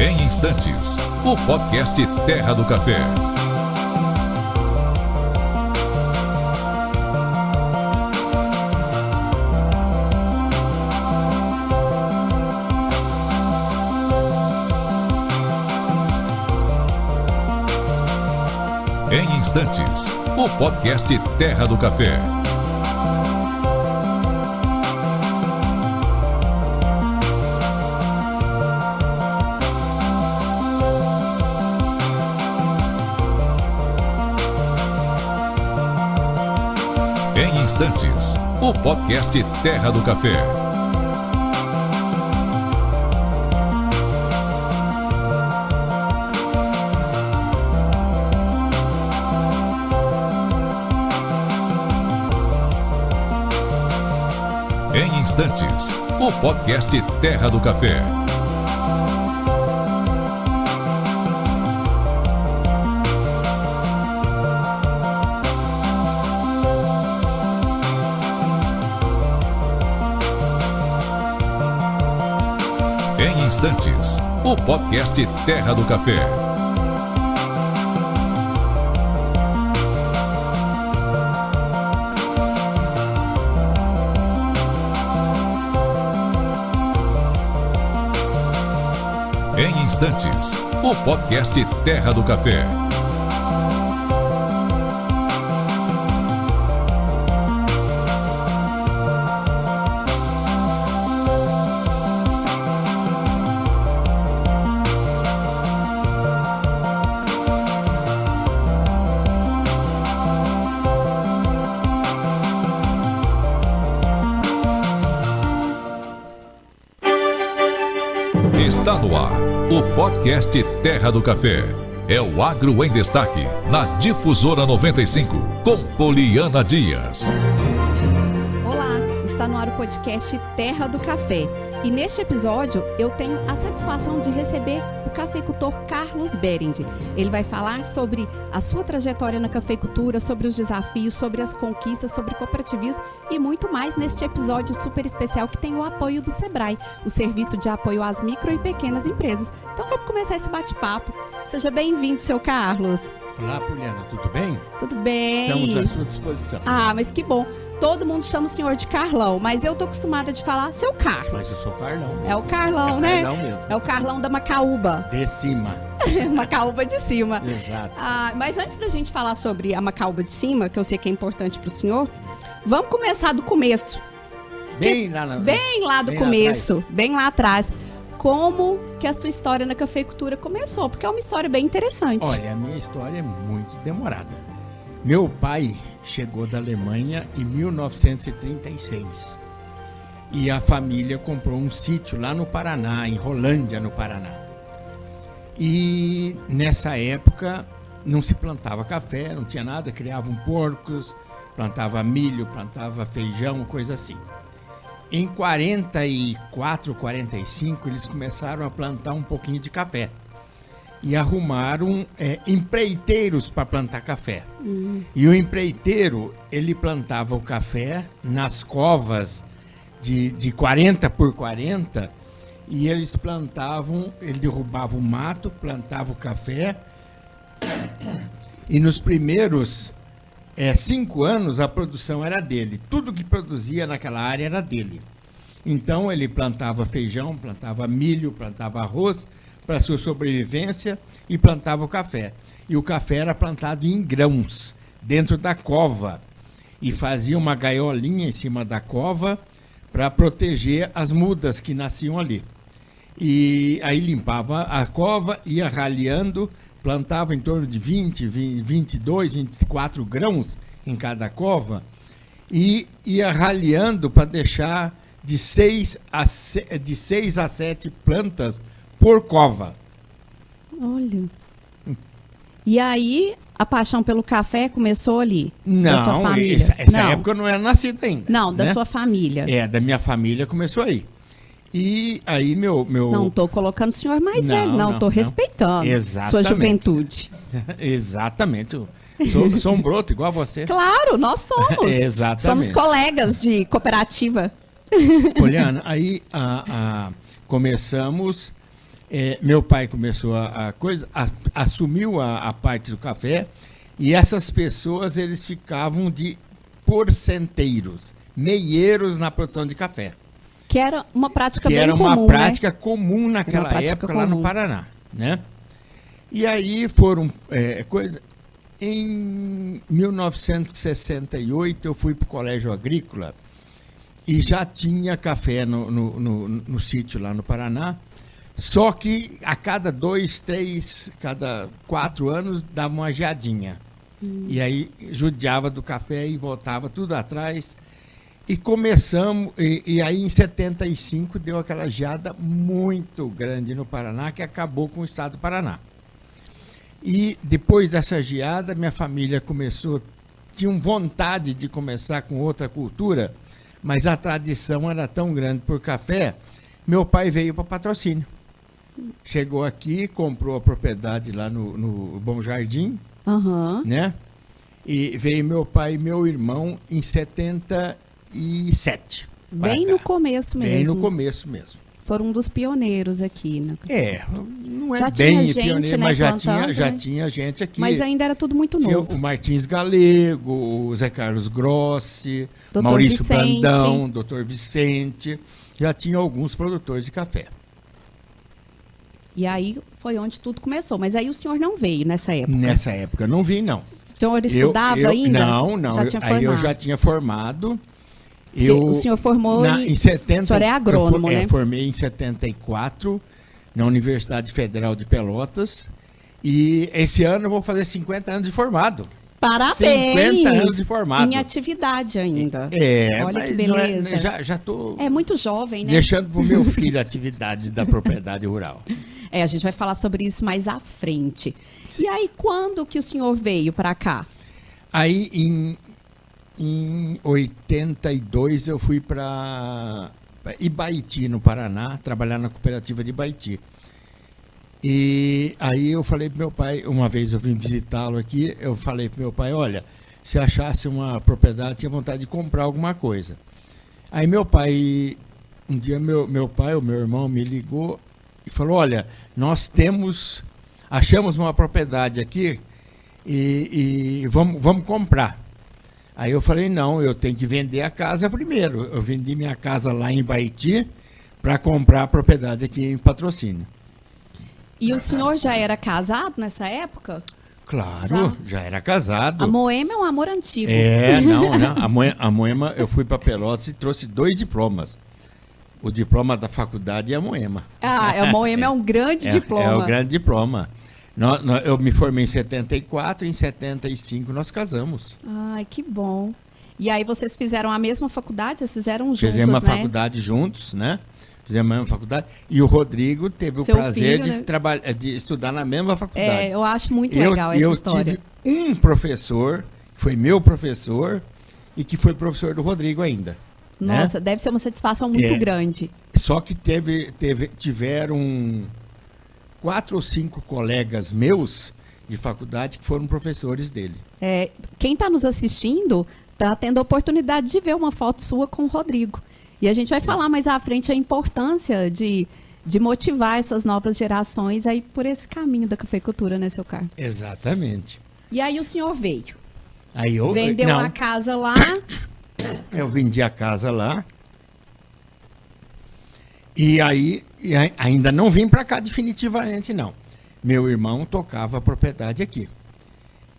Em Instantes, o podcast Terra do Café. Em Instantes, o podcast Terra do Café. Em Instantes, o podcast Terra do Café. Em Instantes, o podcast Terra do Café. Em Instantes, o podcast Terra do Café. Em Instantes, o podcast Terra do Café. Está no ar, o podcast Terra do Café. É o Agro em Destaque, na Difusora 95, com Poliana Dias. Olá, está no ar o podcast Terra do Café. E neste episódio eu tenho a satisfação de receber o cafeicultor Carlos Berendi. Ele vai falar sobre a sua trajetória na cafeicultura, sobre os desafios, sobre as conquistas, sobre cooperativismo e muito mais neste episódio super especial que tem o apoio do Sebrae, o serviço de apoio às micro e pequenas empresas. Então vamos começar esse bate-papo. Seja bem-vindo, seu Carlos. Olá, Poliana, tudo bem? Tudo bem. Estamos à sua disposição. Ah, mas que bom. Todo mundo chama o senhor de Carlão, mas eu tô acostumada de falar seu Carlos. Mas eu sou Carlão mesmo. É o Carlão, né? É o Carlão mesmo. É o Carlão da Macaúba. De cima. Macaúba de cima. Exato. Ah, mas antes da gente falar sobre a Macaúba de cima, que eu sei que é importante pro senhor, vamos começar do começo. Bem Lá atrás. Como que a sua história na cafeicultura começou? Porque é uma história bem interessante. Olha, a minha história é muito demorada. Meu pai chegou da Alemanha em 1936 e a família comprou um sítio lá no Paraná, em Rolândia, no Paraná. E nessa época não se plantava café, não tinha nada, criavam porcos, plantava milho, plantava feijão, coisa assim. Em 44, 45, eles começaram a plantar um pouquinho de café. E arrumaram empreiteiros para plantar café. E o empreiteiro, ele plantava o café nas covas de 40 por 40, e eles plantavam, ele derrubava o mato, plantava o café, e nos primeiros 5 anos a produção era dele. Tudo que produzia naquela área era dele. Então ele plantava feijão, plantava milho, plantava arroz, para sua sobrevivência, e plantava o café. E o café era plantado em grãos, dentro da cova, e fazia uma gaiolinha em cima da cova para proteger as mudas que nasciam ali. E aí limpava a cova, ia ralhando, plantava em torno de 22, 24 grãos em cada cova, e ia ralhando para deixar de 6 a 7 plantas por cova. Olha. E aí, a paixão pelo café começou ali? Da sua Não, família? essa época eu não era nascido ainda. Não, da né? sua família. Da minha família começou aí. E aí meu... Não estou colocando o senhor mais velho, não. Estou respeitando Exatamente. sua juventude. Exatamente. Sou um broto igual a você. Claro, nós somos. Exatamente. Somos colegas de cooperativa. Poliana, aí começamos meu pai começou assumiu a parte do café, e essas pessoas eles ficavam de porcenteiros, meieiros na produção de café. Que era uma prática que bem era comum, uma prática né? comum naquela época lá no comum. Paraná, né? E aí foram coisas. Em 1968 eu fui para o Colégio Agrícola e já tinha café no sítio lá no Paraná, só que a cada 2, 3, cada 4 anos dava uma geadinha. E aí judiava do café e voltava tudo atrás. E começamos, e aí em 75 deu aquela geada muito grande no Paraná, que acabou com o estado do Paraná. E depois dessa geada, minha família tinha vontade de começar com outra cultura, mas a tradição era tão grande por café, meu pai veio para Patrocínio. Chegou aqui, comprou a propriedade lá no Bom Jardim, né? E veio meu pai e meu irmão em 77. Bem no começo mesmo. Bem no começo mesmo. Foram um dos pioneiros aqui, né? Não é já bem tinha gente, pioneiro, né, mas plantando, já né? tinha gente aqui. Mas ainda era tudo muito Tinha novo. o Martins Galego, o Zé Carlos Grossi, Dr. Maurício Vicente. Brandão, Dr. Vicente. Já tinha alguns produtores de café. E aí foi onde tudo começou. Mas aí o senhor não veio nessa época? Nessa época eu não vi, não. O senhor estudava ainda? Não. Já tinha Aí eu formado. já tinha formado. O senhor formou em 70, o senhor é agrônomo, né? Formei em 74 na Universidade Federal de Pelotas. E esse ano eu vou fazer 50 anos de formado. Parabéns! 50 anos de formado. Em atividade ainda. Olha que beleza. Já estou muito jovem, né? deixando para o meu filho a atividade da propriedade rural. A gente vai falar sobre isso mais à frente. Sim. E aí, quando que o senhor veio para cá? Aí, em 82, eu fui para Ibaiti, no Paraná, trabalhar na cooperativa de Ibaiti. E aí eu falei para meu pai, uma vez eu vim visitá-lo aqui, eu falei para meu pai, olha, se achasse uma propriedade, tinha vontade de comprar alguma coisa. Aí meu pai, um dia meu pai, o meu irmão, me ligou e falou, olha, nós achamos uma propriedade aqui e vamos comprar. Aí eu falei, não, eu tenho que vender a casa primeiro. Eu vendi minha casa lá em Ibaiti para comprar a propriedade aqui em Patrocínio. E o senhor já era casado nessa época? Claro, já era casado. A Moema é um amor antigo. Não. A Moema, eu fui para Pelotas e trouxe 2 diplomas. O diploma da faculdade e a Moema. A Moema é um grande diploma. É o grande diploma. Eu me formei em 74, em 75 nós casamos. Ai, que bom. E aí vocês fizeram a mesma faculdade? Vocês fizeram juntos, Fizemos uma né? faculdade juntos, né? Fizemos a mesma faculdade. E o Rodrigo teve Seu o prazer filho, né? de estudar na mesma faculdade. Eu acho muito legal essa história. Eu tive um professor, que foi meu professor, e que foi professor do Rodrigo ainda. Nossa, né? Deve ser uma satisfação muito grande. Só que tiveram 4 ou 5 colegas meus de faculdade que foram professores dele. Quem está nos assistindo está tendo a oportunidade de ver uma foto sua com o Rodrigo. E a gente vai falar mais à frente a importância de motivar essas novas gerações aí por esse caminho da cafeicultura, né, seu Carlos? Exatamente. E aí o senhor veio. Aí Vendeu a casa lá. Eu vendi a casa lá. E aí ainda não vim para cá definitivamente, não. Meu irmão tocava a propriedade aqui.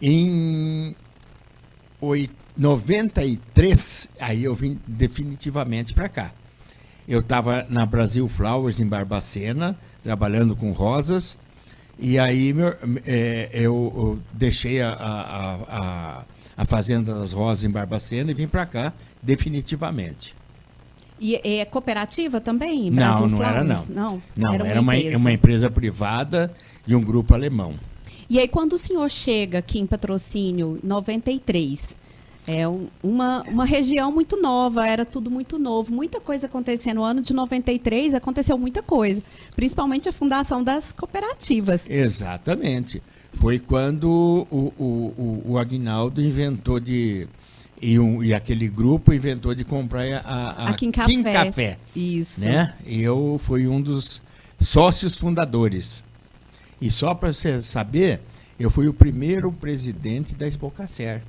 Em 93, aí eu vim definitivamente para cá. Eu estava na Brasil Flowers, em Barbacena, trabalhando com rosas. E aí eu deixei a Fazenda das Rosas em Barbacena e vim para cá definitivamente. E é cooperativa também? Não, Brasil não era Flowers? não. Não, era uma empresa privada de um grupo alemão. E aí quando o senhor chega aqui em Patrocínio, em 93, uma região muito nova, era tudo muito novo, muita coisa acontecendo. No ano de 93 aconteceu muita coisa, principalmente a fundação das cooperativas. Exatamente. Foi quando o Aguinaldo inventou e aquele grupo inventou de comprar a Kim Café. Isso. Né? Eu fui um dos sócios fundadores. E só para você saber, eu fui o primeiro presidente da Expocacer.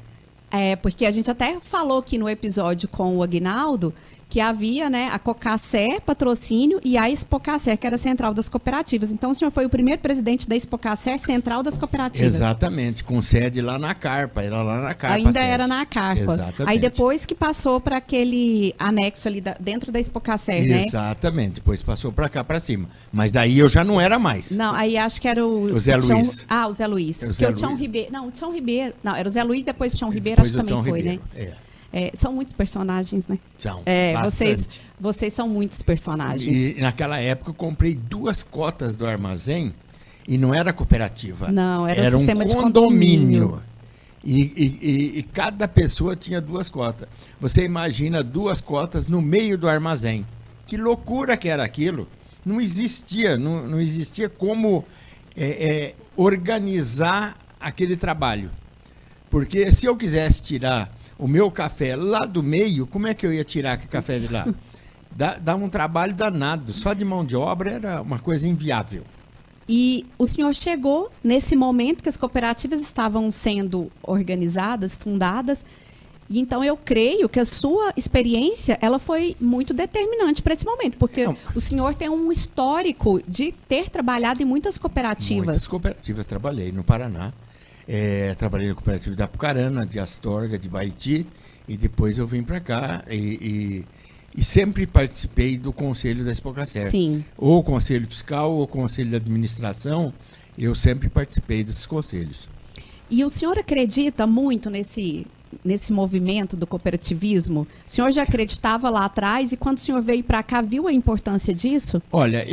Porque a gente até falou aqui no episódio com o Aguinaldo que havia, né, a Cocacer, patrocínio, e a Expocacer, que era a Central das Cooperativas. Então, o senhor foi o primeiro presidente da Expocacer, Central das Cooperativas. Exatamente, com sede lá na Carpa. Era lá na Carpa. Ainda era na Carpa. Exatamente. Aí depois que passou para aquele anexo ali dentro da Expocacer, né? Exatamente, depois passou para cá, para cima. Mas aí eu já não era mais. Não, aí acho que era o Zé Luiz. O Zé Luiz. O Tião Ribeiro. Não, o Tião Ribeiro. Não, era o Zé Luiz, depois o Tião Ribeiro, acho que também foi, Ribeiro. né? São muitos personagens, né? São, vocês são muitos personagens. E naquela época eu comprei 2 cotas do armazém e não era cooperativa. Não, era um sistema de condomínio. E cada pessoa tinha 2 cotas. Você imagina 2 cotas no meio do armazém. Que loucura que era aquilo. Não existia, não existia como organizar aquele trabalho. Porque se eu quisesse tirar o meu café lá do meio, como é que eu ia tirar aquele café de lá? Dá um trabalho danado. Só de mão de obra era uma coisa inviável. E o senhor chegou nesse momento que as cooperativas estavam sendo organizadas, fundadas. E então eu creio que a sua experiência ela foi muito determinante para esse momento, porque o senhor tem um histórico de ter trabalhado em muitas cooperativas. Muitas cooperativas, trabalhei no Paraná. Trabalhei na cooperativa de Apucarana, de Astorga, de Baiti, e depois eu vim para cá e sempre participei do conselho da Expocacer. Sim. Ou conselho fiscal, ou conselho de administração, eu sempre participei desses conselhos. E o senhor acredita muito nesse movimento do cooperativismo? O senhor já acreditava lá atrás e quando o senhor veio para cá, viu a importância disso? Olha,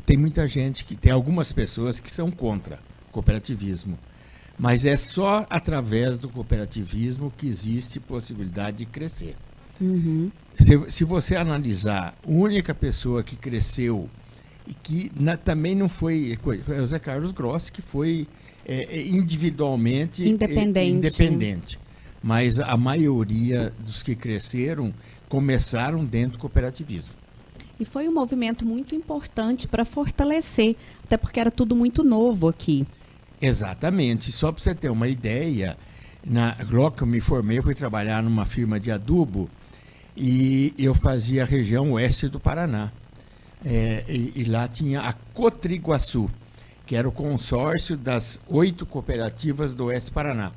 tem muita gente, tem algumas pessoas que são contra o cooperativismo. Mas é só através do cooperativismo que existe possibilidade de crescer. Uhum. Se você analisar, a única pessoa que cresceu e que também não foi o Zé Carlos Grossi, que foi individualmente independente. Mas a maioria dos que cresceram começaram dentro do cooperativismo. E foi um movimento muito importante para fortalecer, até porque era tudo muito novo aqui. Exatamente. Só para você ter uma ideia, logo que eu me formei, eu fui trabalhar numa firma de adubo e eu fazia a região oeste do Paraná. E lá tinha a Cotriguaçu, que era o consórcio das 8 cooperativas do oeste do Paraná.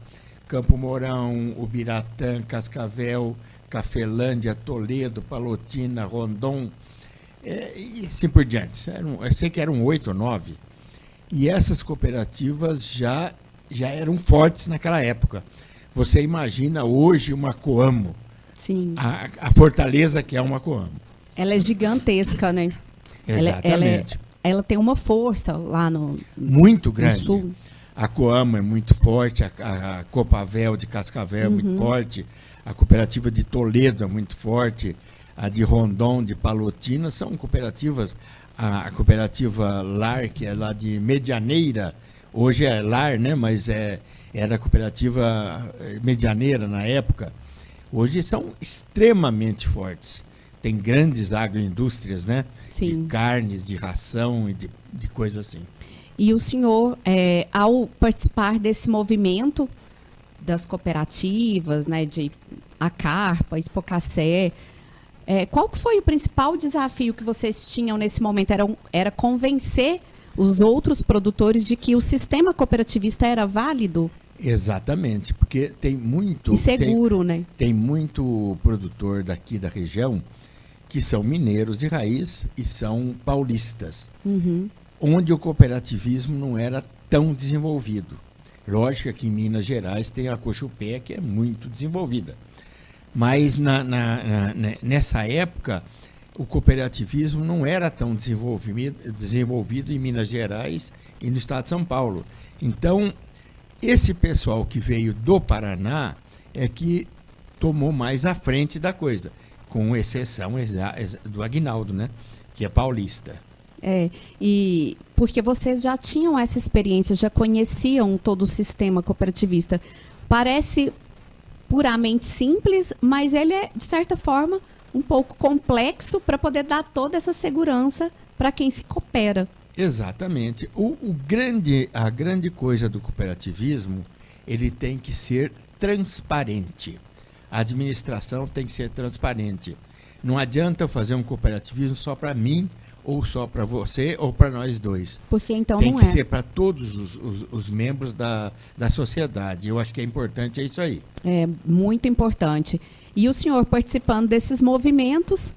Campo Mourão, Ubiratã, Cascavel, Cafelândia, Toledo, Palotina, Rondon, e assim por diante. Eu sei que eram 8 ou 9. E essas cooperativas já eram fortes naquela época. Você imagina hoje uma Coamo. Sim. A fortaleza que é uma Coamo. Ela é gigantesca, né? Exatamente. Ela tem uma força lá muito grande. No sul. A Coamo é muito forte, a Copavel de Cascavel é muito forte, a cooperativa de Toledo é muito forte, a de Rondon, de Palotina, são cooperativas. A cooperativa LAR, que é lá de Medianeira, hoje é LAR, né? Mas era a cooperativa Medianeira na época. Hoje são extremamente fortes. Tem grandes agroindústrias, né? Sim. De carnes, de ração e de coisas assim. E o senhor, ao participar desse movimento das cooperativas, né? De a Carpa, Expocacer, qual que foi o principal desafio que vocês tinham nesse momento? Era convencer os outros produtores de que o sistema cooperativista era válido? Exatamente, porque tem muito... E seguro, né? Tem muito produtor daqui da região que são mineiros de raiz e são paulistas, onde o cooperativismo não era tão desenvolvido. Lógico que em Minas Gerais tem a Cochupé, que é muito desenvolvida. Mas nessa época, o cooperativismo não era tão desenvolvido em Minas Gerais e no estado de São Paulo. Então, esse pessoal que veio do Paraná é que tomou mais à frente da coisa, com exceção do Aguinaldo, né, que é paulista. E porque vocês já tinham essa experiência, já conheciam todo o sistema cooperativista. Parece puramente simples, mas ele é, de certa forma, um pouco complexo para poder dar toda essa segurança para quem se coopera. Exatamente. A grande coisa do cooperativismo, ele tem que ser transparente. A administração tem que ser transparente. Não adianta eu fazer um cooperativismo só para mim, ou só para você, ou para nós dois. Porque então tem não que é. ser para todos os membros da sociedade. Eu acho que é importante, é isso aí. É muito importante. E o senhor participando desses movimentos,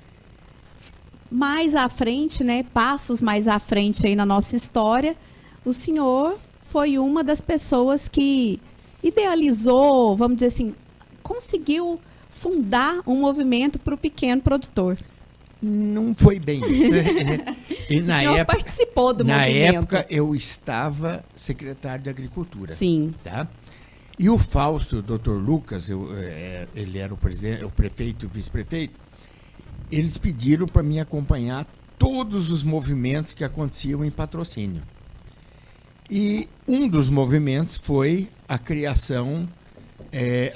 mais à frente, né, passos mais à frente aí na nossa história, o senhor foi uma das pessoas que idealizou, vamos dizer assim, conseguiu fundar um movimento para o pequeno produtor. Não foi bem isso. E O senhor participou do movimento. Na época, eu estava secretário de Agricultura. Sim. Tá? E o Fausto, o doutor Lucas, ele era o prefeito e o vice-prefeito, eles pediram para mim acompanhar todos os movimentos que aconteciam em Patrocínio. E um dos movimentos foi a criação,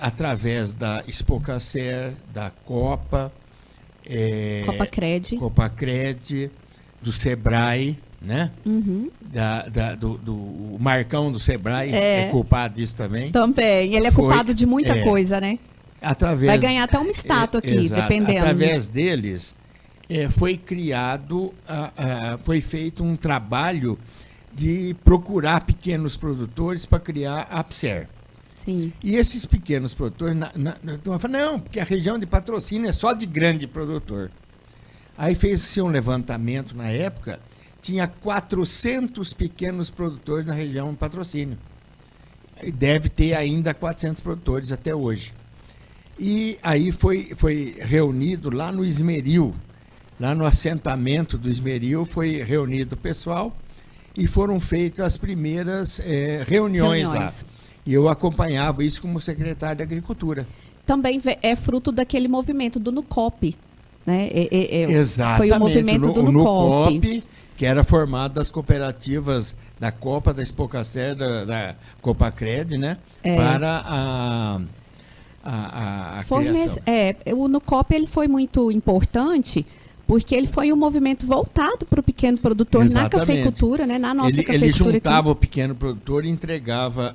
através da Expocacer, da Copa, Copacred, do Sebrae, né? Uhum. Do Marcão do Sebrae é culpado disso também. Também, ele é culpado de muita coisa, né? Vai ganhar até uma estátua aqui, exato, dependendo. Através deles, foi criado, foi feito um trabalho de procurar pequenos produtores para criar a APSER. Sim. E esses pequenos produtores falam, não, porque a região de Patrocínio é só de grande produtor. Aí fez-se um levantamento na época, tinha 400 pequenos produtores na região de Patrocínio. E deve ter ainda 400 produtores até hoje. E aí foi reunido lá no Esmeril, lá no assentamento do Esmeril, foi reunido o pessoal e foram feitas as primeiras reuniões lá. E eu acompanhava isso como secretário de Agricultura. Também é fruto daquele movimento do NUCOP, né? Exatamente. Foi o movimento do NUCOP, que era formado das cooperativas da Copa, da Expocacer, da Copacred, né? Para a criação. O NUCOP ele foi muito importante porque ele foi um movimento voltado para o pequeno produtor. Exatamente. Na cafeicultura, né? Na nossa cafeicultura. Ele juntava aqui o pequeno produtor e entregava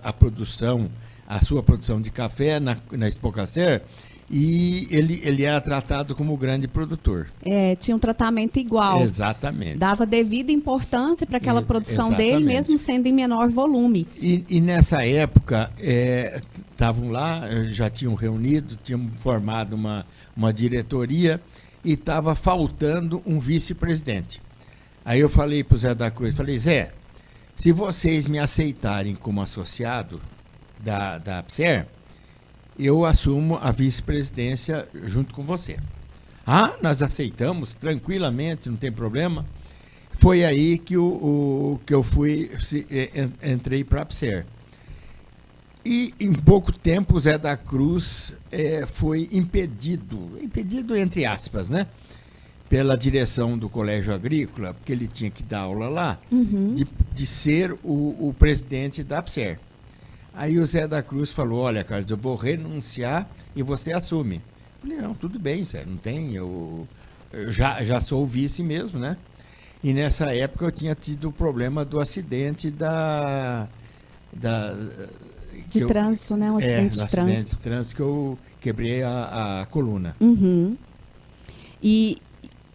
a sua produção de café na Expocacer, e ele era tratado como grande produtor. Tinha um tratamento igual. Exatamente. Dava devida importância para aquela produção dele, mesmo sendo em menor volume. E nessa época, estavam lá, já tinham reunido, tinham formado uma diretoria, e estava faltando um vice-presidente. Aí eu falei para o Zé da Cruz, Zé, se vocês me aceitarem como associado da APSER, eu assumo a vice-presidência junto com você. Nós aceitamos tranquilamente, não tem problema. Foi aí que eu entrei para a APSER. E em pouco tempo o Zé da Cruz foi impedido entre aspas, né? Pela direção do Colégio Agrícola, porque ele tinha que dar aula lá, de ser o presidente da APSER. Aí o Zé da Cruz falou, olha, Carlos, eu vou renunciar e você assume. Eu falei, não, tudo bem, Zé, não tem, eu já sou o vice mesmo, né? E nessa época eu tinha tido o problema do acidente de trânsito, né? Um acidente de trânsito. Acidente de trânsito que eu quebrei a coluna. Uhum. E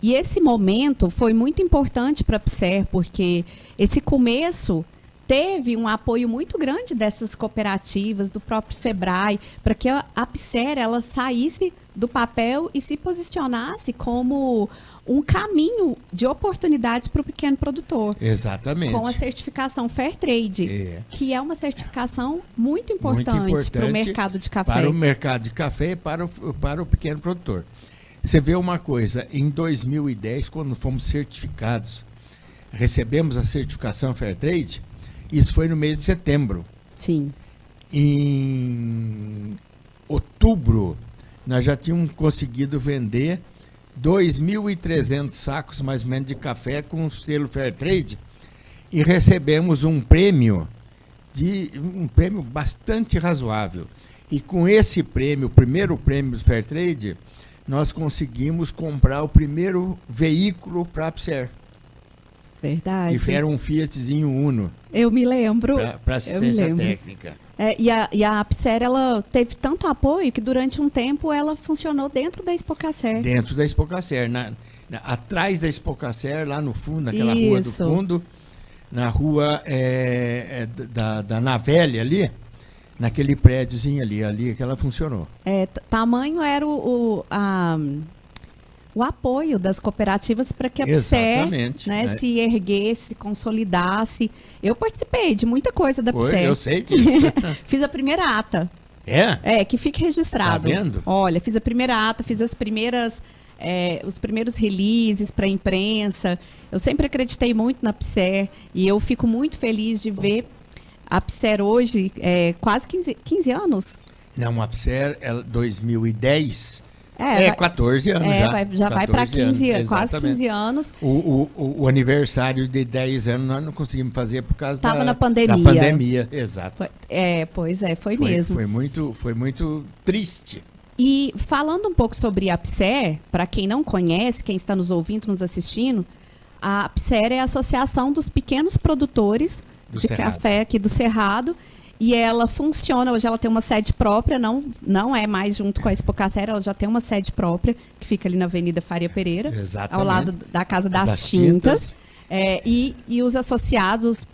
esse momento foi muito importante para a APSER, porque esse começo teve um apoio muito grande dessas cooperativas, do próprio Sebrae, para que a APSER ela saísse do papel e se posicionasse como um caminho de oportunidades para o pequeno produtor. Exatamente. Com a certificação Fairtrade, que é uma certificação muito importante para o mercado de café. Para o mercado de café e para o pequeno produtor. Você vê uma coisa, em 2010, quando fomos certificados, recebemos a certificação Fairtrade, isso foi no mês de setembro. Sim. Em outubro, nós já tínhamos conseguido vender 2.300 sacos, mais ou menos, de café com o selo Fairtrade, e recebemos um prêmio bastante razoável. E com esse prêmio, o primeiro prêmio do Fairtrade, nós conseguimos comprar o primeiro veículo para a APSER. Verdade. E era um Fiatzinho Uno Eu me lembro. para assistência técnica. E a Apser, ela teve tanto apoio que durante um tempo ela funcionou dentro da Expocacer. Dentro da Expocacer, atrás da Expocacer, lá no fundo, naquela rua do fundo, na rua da Navelli ali, naquele prédiozinho ali que ela funcionou. Tamanho era o apoio das cooperativas para que a Apser se erguesse, se consolidasse. Eu participei de muita coisa da Apser. Eu sei disso. Fiz a primeira ata. Que fique registrado. Tá vendo? Olha, fiz a primeira ata, fiz os primeiros releases para a imprensa. Eu sempre acreditei muito na Apser e eu fico muito feliz de ver a Apser hoje, quase 15 anos. Não, a Apser, 2010... 14 anos já vai para 15 anos, quase 15 anos. O aniversário de 10 anos nós não conseguimos fazer por causa na pandemia. Da pandemia, exato. Foi mesmo. Foi muito triste. E falando um pouco sobre a Apser, para quem não conhece, quem está nos ouvindo, nos assistindo, a Apser é a Associação dos Pequenos Produtores de Café aqui do Cerrado. E ela funciona, hoje ela tem uma sede própria, não é mais junto com a Expocacer, ela já tem uma sede própria, que fica ali na Avenida Faria Pereira, ao lado da Casa das Tintas. E os associados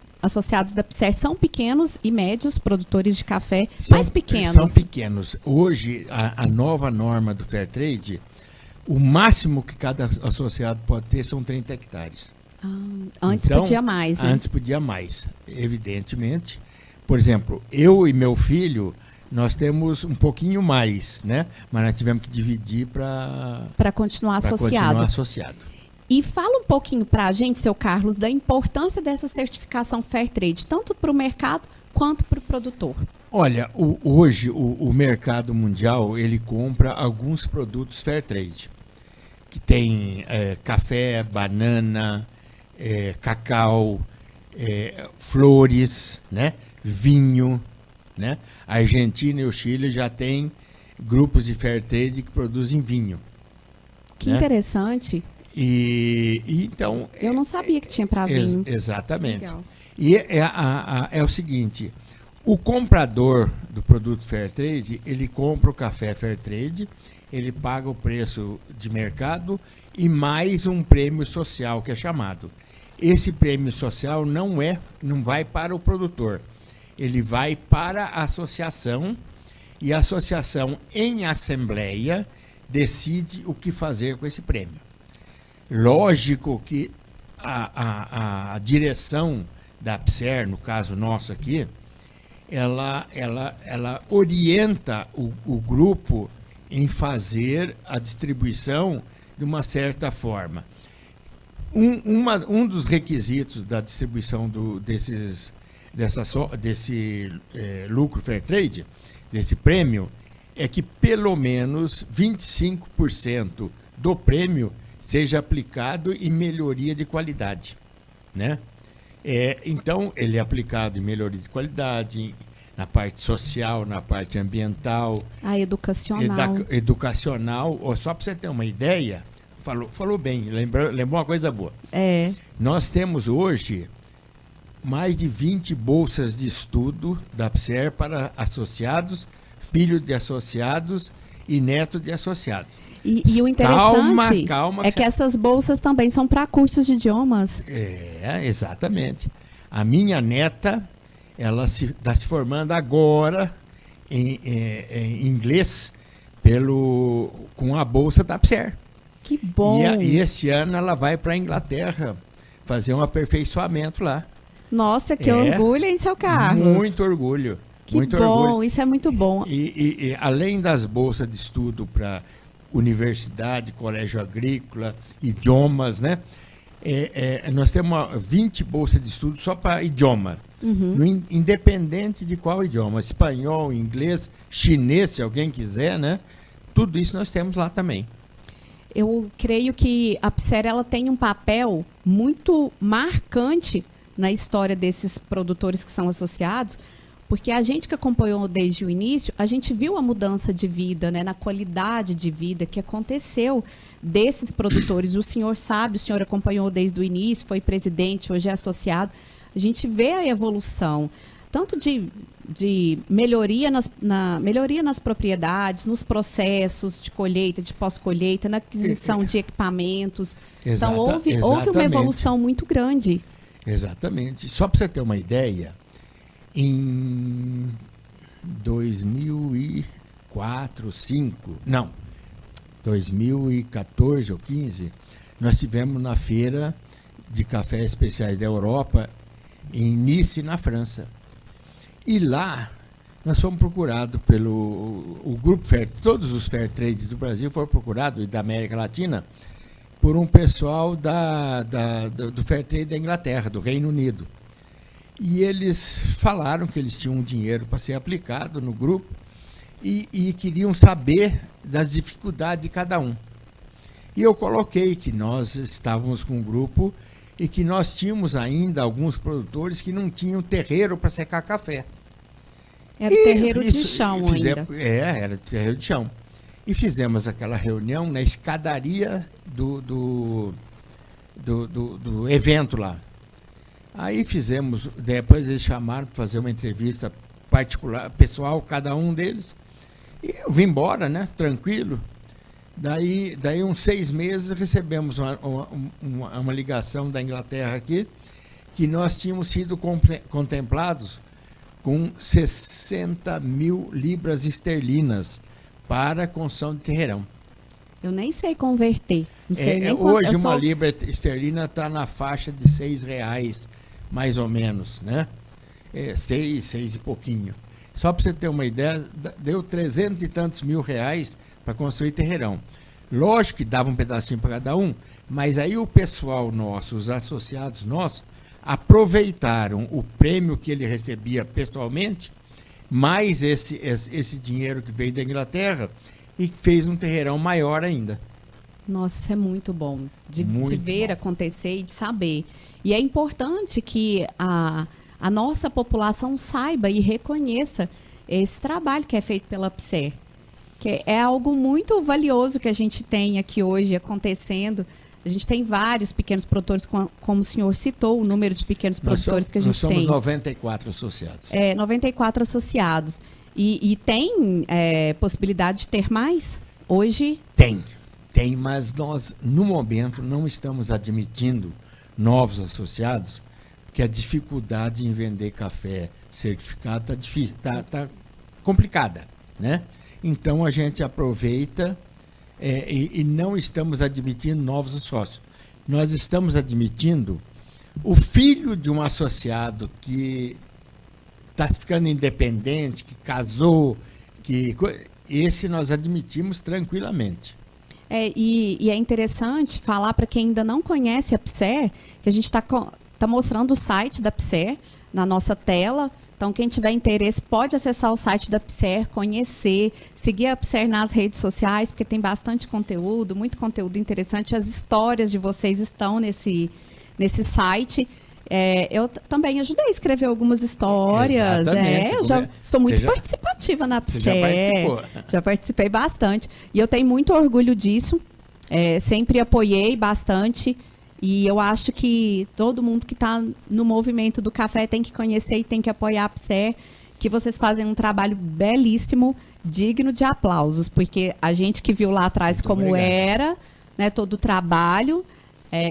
da Apser são pequenos e médios produtores de café, mais pequenos. São pequenos. Hoje, a nova norma do Fairtrade, o máximo que cada associado pode ter são 30 hectares. Antes podia mais, né? Antes podia mais, evidentemente. Por exemplo, eu e meu filho, nós temos um pouquinho mais, né? Mas nós tivemos que dividir para continuar associado. E fala um pouquinho para a gente, seu Carlos, da importância dessa certificação Fairtrade, tanto para o mercado quanto para o produtor. Olha, hoje o mercado mundial, ele compra alguns produtos Fairtrade, que tem café, banana, cacau, flores, né? Vinho, né? A Argentina e o Chile já têm grupos de Fairtrade que produzem vinho. Que interessante. E então... Eu não sabia que tinha para vinho. Exatamente. Legal. E é o seguinte, o comprador do produto Fairtrade, ele compra o café Fairtrade, ele paga o preço de mercado e mais um prêmio social que é chamado. Esse prêmio social não vai para o produtor. Ele vai para a associação e a associação, em assembleia, decide o que fazer com esse prêmio. Lógico que a direção da Apser, no caso nosso aqui, ela orienta o grupo em fazer a distribuição de uma certa forma. Um dos requisitos da distribuição desse lucro Fairtrade, desse prêmio, é que pelo menos 25% do prêmio seja aplicado em melhoria de qualidade, né? Então, ele é aplicado em melhoria de qualidade, na parte social, na parte ambiental. Educacional. Só para você ter uma ideia, falou bem, lembrou uma coisa boa. Nós temos hoje mais de 20 bolsas de estudo da Apser para associados, filhos de associados e netos de associados. E o interessante é que essas bolsas também são para cursos de idiomas. Exatamente. A minha neta, ela está se formando agora em inglês com a bolsa da Apser. Que bom! E esse ano ela vai para a Inglaterra fazer um aperfeiçoamento lá. Nossa, que orgulho, hein, seu Carlos? Muito orgulho. Orgulho. Isso é muito bom. E além das bolsas de estudo para universidade, colégio agrícola, idiomas, né? Nós temos 20 bolsas de estudo só para idioma. Independente de qual idioma. Espanhol, inglês, chinês, se alguém quiser, né? Tudo isso nós temos lá também. Eu creio que a Apser, ela tem um papel muito marcante na história desses produtores que são associados, Porque a gente que acompanhou desde o início, a gente viu a mudança de vida, né, na qualidade de vida que aconteceu desses produtores. O senhor sabe, o senhor acompanhou desde o início, foi presidente, hoje é associado. A gente vê a evolução, tanto de melhoria melhoria nas propriedades, nos processos de colheita, de pós-colheita, na aquisição de equipamentos. Então, houve uma evolução muito grande. Exatamente. Só para você ter uma ideia, em 2004, 2014 ou 15, nós tivemos na Feira de Cafés Especiais da Europa, em Nice, na França. E lá, nós fomos procurados o Grupo Fair, todos os Fair Trade do Brasil foram procurados, e da América Latina, por um pessoal do Fair Trade da Inglaterra, do Reino Unido. E eles falaram que eles tinham um dinheiro para ser aplicado no grupo e queriam saber das dificuldades de cada um. E eu coloquei que nós estávamos com um grupo e que nós tínhamos ainda alguns produtores que não tinham terreiro para secar café. Era terreiro de chão ainda. Era terreiro de chão. E fizemos aquela reunião na escadaria do evento lá. Aí fizemos, depois eles chamaram para fazer uma entrevista particular, pessoal, cada um deles. E eu vim embora, né, tranquilo. Daí uns 6 meses, recebemos uma ligação da Inglaterra aqui, que nós tínhamos sido contemplados com 60 mil libras esterlinas para a construção de terreirão. Eu nem sei converter. Não sei nem hoje uma libra esterlina está na faixa de R$6, mais ou menos, né? 6 e pouquinho. Só para você ter uma ideia, deu 300 e tantos mil reais para construir terreirão. Lógico que dava um pedacinho para cada um, mas aí o pessoal nosso, os associados nossos, aproveitaram o prêmio que ele recebia pessoalmente, mais esse dinheiro que veio da Inglaterra, e fez um terreirão maior ainda. Nossa, isso é muito bom de ver acontecer e de saber. E é importante que a nossa população saiba e reconheça esse trabalho que é feito pela PSER, que é algo muito valioso que a gente tem aqui hoje acontecendo. A gente tem vários pequenos produtores, como o senhor citou, o número de pequenos produtores que a gente tem. Nós somos 94 associados. 94 associados. E tem possibilidade de ter mais hoje? Tem, mas nós, no momento, não estamos admitindo novos associados, porque a dificuldade em vender café certificado está difícil, tá complicada, né? Então a gente aproveita e não estamos admitindo novos sócios. Nós estamos admitindo o filho de um associado que está ficando independente, que casou, esse nós admitimos tranquilamente. E é interessante falar para quem ainda não conhece a PSER, que a gente está mostrando o site da PSER na nossa tela. Então, quem tiver interesse pode acessar o site da PSER, conhecer, seguir a PSER nas redes sociais, porque tem bastante conteúdo, muito conteúdo interessante. As histórias de vocês estão nesse site. Eu também ajudei a escrever algumas histórias. Eu já sou muito participativa na PSER. Já participei bastante. E eu tenho muito orgulho disso. Sempre apoiei bastante. E eu acho que todo mundo que está no movimento do café tem que conhecer e tem que apoiar a PSER, que vocês fazem um trabalho belíssimo, digno de aplausos, porque a gente que viu lá atrás muito como obrigado. Era, né, todo o trabalho,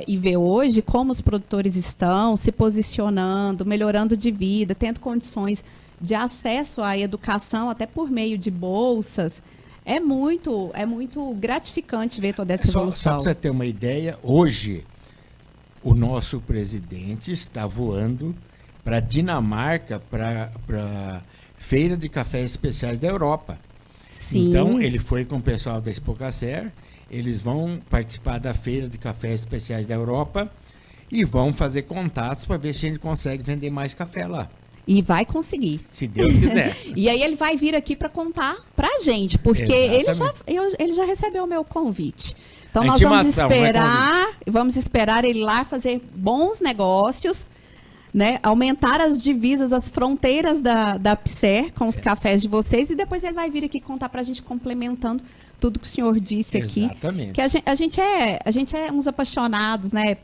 e vê hoje como os produtores estão se posicionando, melhorando de vida, tendo condições de acesso à educação, até por meio de bolsas. É muito gratificante ver toda essa evolução. Só para você ter uma ideia, hoje o nosso presidente está voando para a Dinamarca, para Feira de Cafés Especiais da Europa. Sim. Então, ele foi com o pessoal da Expocacer, eles vão participar da Feira de Cafés Especiais da Europa e vão fazer contatos para ver se a gente consegue vender mais café lá. E vai conseguir. Se Deus quiser. E aí ele vai vir aqui para contar para a gente, porque ele já recebeu o meu convite. Então nós vamos esperar ele lá fazer bons negócios, né, aumentar as divisas, as fronteiras da PSER com os cafés de vocês, e depois ele vai vir aqui contar para a gente, complementando tudo que o senhor disse aqui. Exatamente. Que a gente é uns apaixonados, né,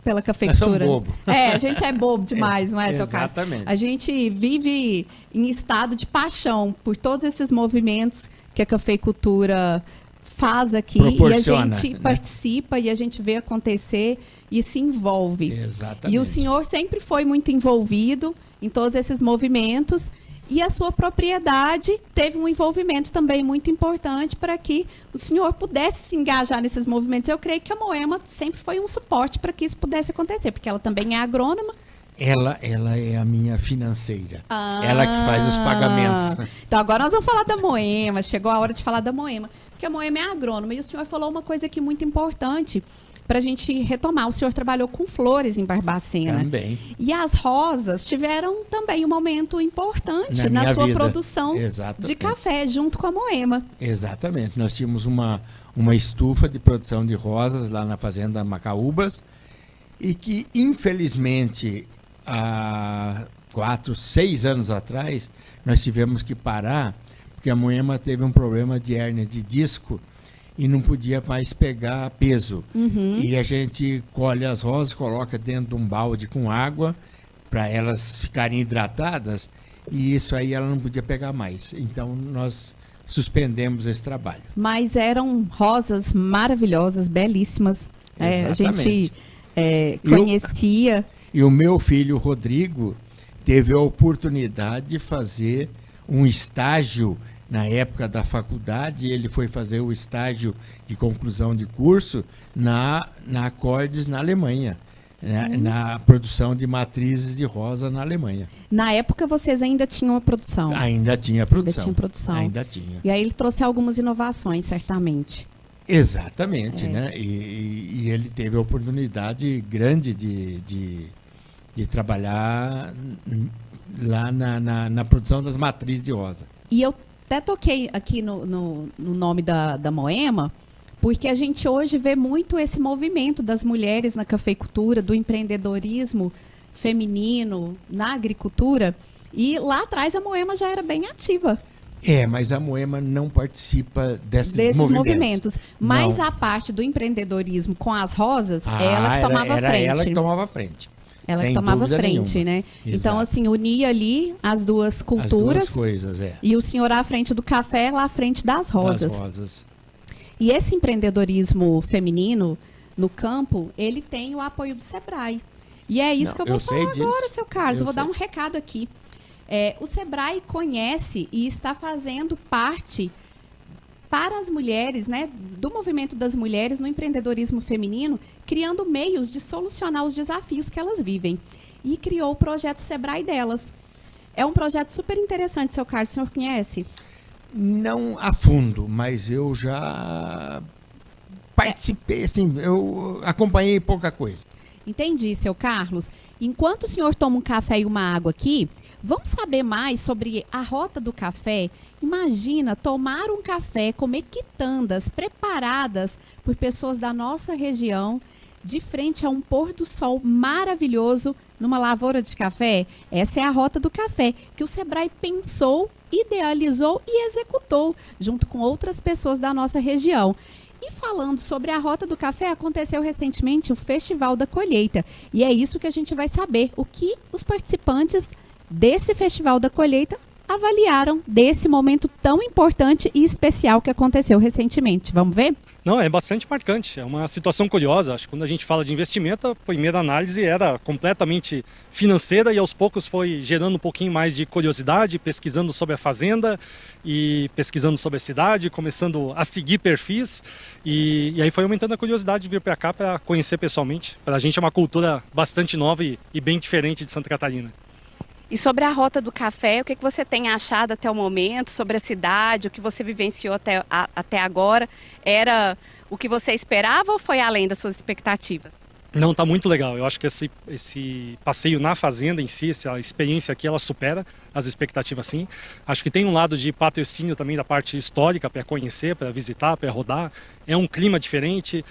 pela cafeicultura. Nós somos bobo. A gente é bobo demais, não é, seu Carlos? Exatamente. A gente vive em estado de paixão por todos esses movimentos que a cafeicultura faz aqui, e a gente participa, e a gente vê acontecer e se envolve. Exatamente. E o senhor sempre foi muito envolvido em todos esses movimentos, e a sua propriedade teve um envolvimento também muito importante para que o senhor pudesse se engajar nesses movimentos. Eu creio que a Moema sempre foi um suporte para que isso pudesse acontecer, porque ela também é agrônoma. Ela é a minha financeira. Ela que faz os pagamentos. Então agora nós vamos falar da Moema. Chegou a hora de falar da Moema, porque a Moema é agrônoma. E o senhor falou uma coisa aqui muito importante para a gente retomar. O senhor trabalhou com flores em Barbacena. Também. E as rosas tiveram também um momento importante na sua produção de café, junto com a Moema. Exatamente. Nós tínhamos uma estufa de produção de rosas lá na fazenda Macaúbas, e que, infelizmente, há 4, 6 anos atrás, nós tivemos que parar, porque a Moema teve um problema de hérnia de disco e não podia mais pegar peso. E a gente colhe as rosas, coloca dentro de um balde com água para elas ficarem hidratadas, e isso aí ela não podia pegar mais. Então nós suspendemos esse trabalho. Mas eram rosas maravilhosas, belíssimas. A gente conhecia. E o meu filho Rodrigo teve a oportunidade de fazer um estágio na época da faculdade. Ele foi fazer o estágio de conclusão de curso na Acordes, na Alemanha, na produção de matrizes de rosa na Alemanha. Na época vocês ainda tinham a produção? Ainda tinha produção. Ainda tinha. E aí ele trouxe algumas inovações, certamente. Exatamente, né? E ele teve a oportunidade grande de trabalhar lá na produção das matrizes de rosa. E eu até toquei aqui no nome da Moema, porque a gente hoje vê muito esse movimento das mulheres na cafeicultura, do empreendedorismo feminino na agricultura, e lá atrás a Moema já era bem ativa. Mas a Moema não participa desses movimentos. Mas a parte do empreendedorismo com as rosas, ela que tomava frente. Ela que tomava frente. Ela que tomava frente, nenhuma, né? Exato. Então, assim, unia ali as duas culturas. As duas coisas, E o senhor à frente do café, lá à frente das rosas. Das rosas. E esse empreendedorismo feminino no campo, ele tem o apoio do Sebrae. E é isso que eu vou falar agora, seu Carlos. Eu vou dar um recado aqui. O Sebrae conhece e está fazendo parte para as mulheres, né, do movimento das mulheres no empreendedorismo feminino, criando meios de solucionar os desafios que elas vivem. E criou o projeto Sebrae delas. É um projeto super interessante, seu Carlos. O senhor conhece? Não a fundo, mas eu já participei, assim, eu acompanhei pouca coisa. Entendi, seu Carlos. Enquanto o senhor toma um café e uma água aqui, vamos saber mais sobre a rota do café? Imagina tomar um café, comer quitandas preparadas por pessoas da nossa região, de frente a um pôr do sol maravilhoso numa lavoura de café. Essa é a rota do café que o Sebrae pensou, idealizou e executou junto com outras pessoas da nossa região. E falando sobre a Rota do Café, aconteceu recentemente o Festival da Colheita. E é isso que a gente vai saber, o que os participantes desse Festival da Colheita avaliaram desse momento tão importante e especial que aconteceu recentemente. Vamos ver? Não, é bastante marcante, é uma situação curiosa. Acho que quando a gente fala de investimento, a primeira análise era completamente financeira e aos poucos foi gerando um pouquinho mais de curiosidade, pesquisando sobre a fazenda e pesquisando sobre a cidade, começando a seguir perfis e aí foi aumentando a curiosidade de vir para cá para conhecer pessoalmente. Para a gente é uma cultura bastante nova e bem diferente de Santa Catarina. E sobre a Rota do Café, o que você tem achado até o momento sobre a cidade, o que você vivenciou até agora? Era o que você esperava ou foi além das suas expectativas? Não, tá muito legal. Eu acho que esse passeio na fazenda em si, essa experiência aqui, ela supera as expectativas, sim. Acho que tem um lado de patrocínio também da parte histórica para conhecer, para visitar, para rodar. É um clima diferente,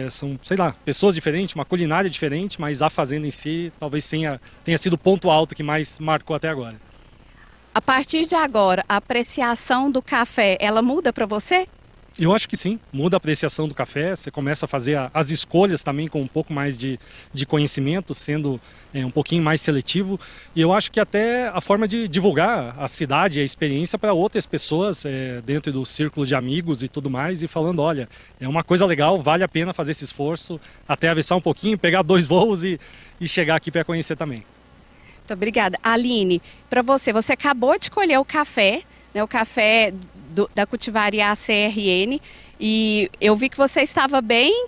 são, sei lá, pessoas diferentes, uma culinária diferente, mas a fazenda em si talvez tenha sido o ponto alto que mais marcou até agora. A partir de agora, a apreciação do café, ela muda para você? Eu acho que sim, muda a apreciação do café, você começa a fazer as escolhas também com um pouco mais de conhecimento, sendo um pouquinho mais seletivo. E eu acho que até a forma de divulgar a cidade, a experiência para outras pessoas dentro do círculo de amigos e tudo mais, e falando, olha, é uma coisa legal, vale a pena fazer esse esforço, até avessar um pouquinho, pegar 2 voos e chegar aqui para conhecer também. Muito obrigada. Aline, para você acabou de colher o café, né, o café da cultivaria ACRN, e eu vi que você estava bem